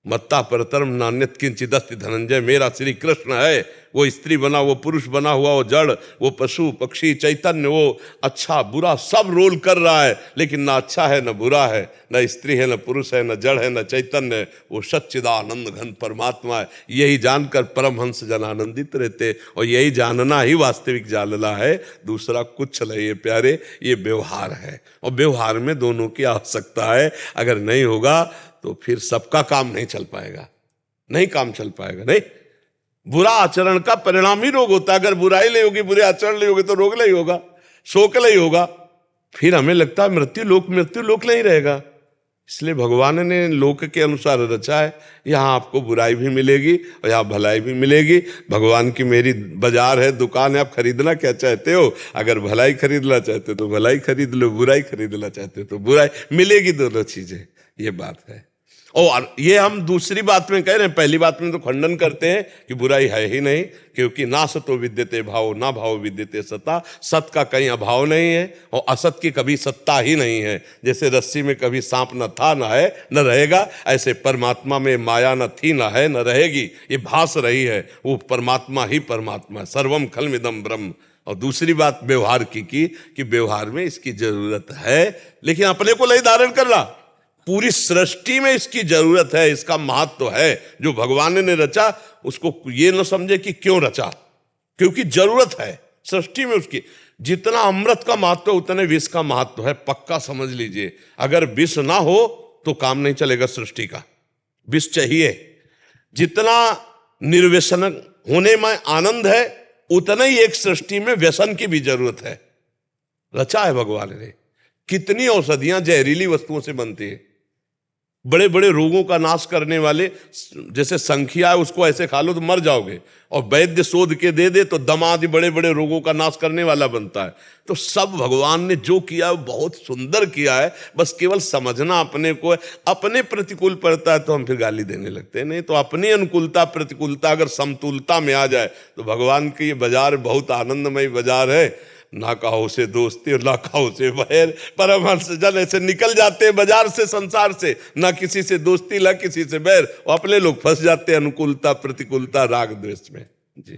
मत्ता परतरम नान्यत किंचिदस्ति धनंजय, मेरा श्री कृष्ण है। वो स्त्री बना, वो पुरुष बना हुआ, वो जड़, वो पशु पक्षी चैतन्य, वो अच्छा बुरा सब रोल कर रहा है, लेकिन ना अच्छा है न बुरा है, न स्त्री है न पुरुष है, न जड़ है न चैतन्य है, वो सच्चिदानंद घन परमात्मा है। यही जानकर परमहंस जन आनंदित रहते, और यही जानना ही वास्तविक जानना है, दूसरा कुछ नहीं है प्यारे। ये व्यवहार है, और व्यवहार में दोनों की आवश्यकता है। अगर नहीं होगा तो फिर सबका काम नहीं चल पाएगा, नहीं काम चल पाएगा। नहीं, बुरा आचरण का परिणाम ही रोग होता है। अगर बुराई नहीं होगी, बुरे आचरण नहीं होगी, तो रोग नहीं होगा, शोक नहीं होगा, फिर हमें लगता है मृत्यु लोक नहीं रहेगा। इसलिए भगवान ने लोक के अनुसार रचा है। यहाँ आपको बुराई भी मिलेगी और यहाँ भलाई भी मिलेगी। भगवान की मेरी बाजार है, दुकान है, आप खरीदना क्या चाहते हो? अगर भलाई खरीदना चाहते हो तो भलाई खरीद लो, बुराई खरीदना चाहते हो तो बुराई, मिलेगी दोनों चीजें। ये बात है। और ये हम दूसरी बात में कह रहे हैं, पहली बात में तो खंडन करते हैं कि बुराई है ही नहीं, क्योंकि ना सतो विद्यते भाव, ना भाव विद्यते सता। सत का कहीं अभाव नहीं है और असत की कभी सत्ता ही नहीं है। जैसे रस्सी में कभी सांप न था, न है, न रहेगा, ऐसे परमात्मा में माया न थी, न है, न रहेगी। ये भास रही है, वो परमात्मा ही परमात्मा है। सर्वम खलमिदम ब्रह्म। और दूसरी बात व्यवहार की कि व्यवहार में इसकी जरूरत है, लेकिन अपने को नहीं धारण करना, पूरी सृष्टि में इसकी जरूरत है। इसका महत्व है। जो भगवान ने रचा उसको ये न समझे कि क्यों रचा, क्योंकि जरूरत है सृष्टि में उसकी। जितना अमृत का महत्व उतने विष का महत्व है, पक्का समझ लीजिए। अगर विष ना हो तो काम नहीं चलेगा सृष्टि का, विष चाहिए। जितना निर्व्यसन होने में आनंद है, उतना ही एक सृष्टि में व्यसन की भी जरूरत है। रचा है भगवान ने। कितनी औषधियां जहरीली वस्तुओं से बनती है। बड़े बड़े रोगों का नाश करने वाले, जैसे संखिया है, उसको ऐसे खा लो तो मर जाओगे, और वैद्य शोध के दे तो दम आदि बड़े बड़े रोगों का नाश करने वाला बनता है। तो सब भगवान ने जो किया वो बहुत सुंदर किया है, बस केवल समझना अपने को है। अपने प्रतिकूल पड़ता है तो हम फिर गाली देने लगते हैं, नहीं तो अपनी अनुकूलता प्रतिकूलता अगर समतुलता में आ जाए तो भगवान की ये बाजार बहुत आनंदमय बाजार है। ना कहो से दोस्ती और ना कहो से बैर। परमहंस जन ऐसे निकल जाते हैं बाजार से, संसार से, ना किसी से दोस्ती ना किसी से बैर, और अपने लोग फंस जाते हैं अनुकूलता प्रतिकूलता राग द्वेष में।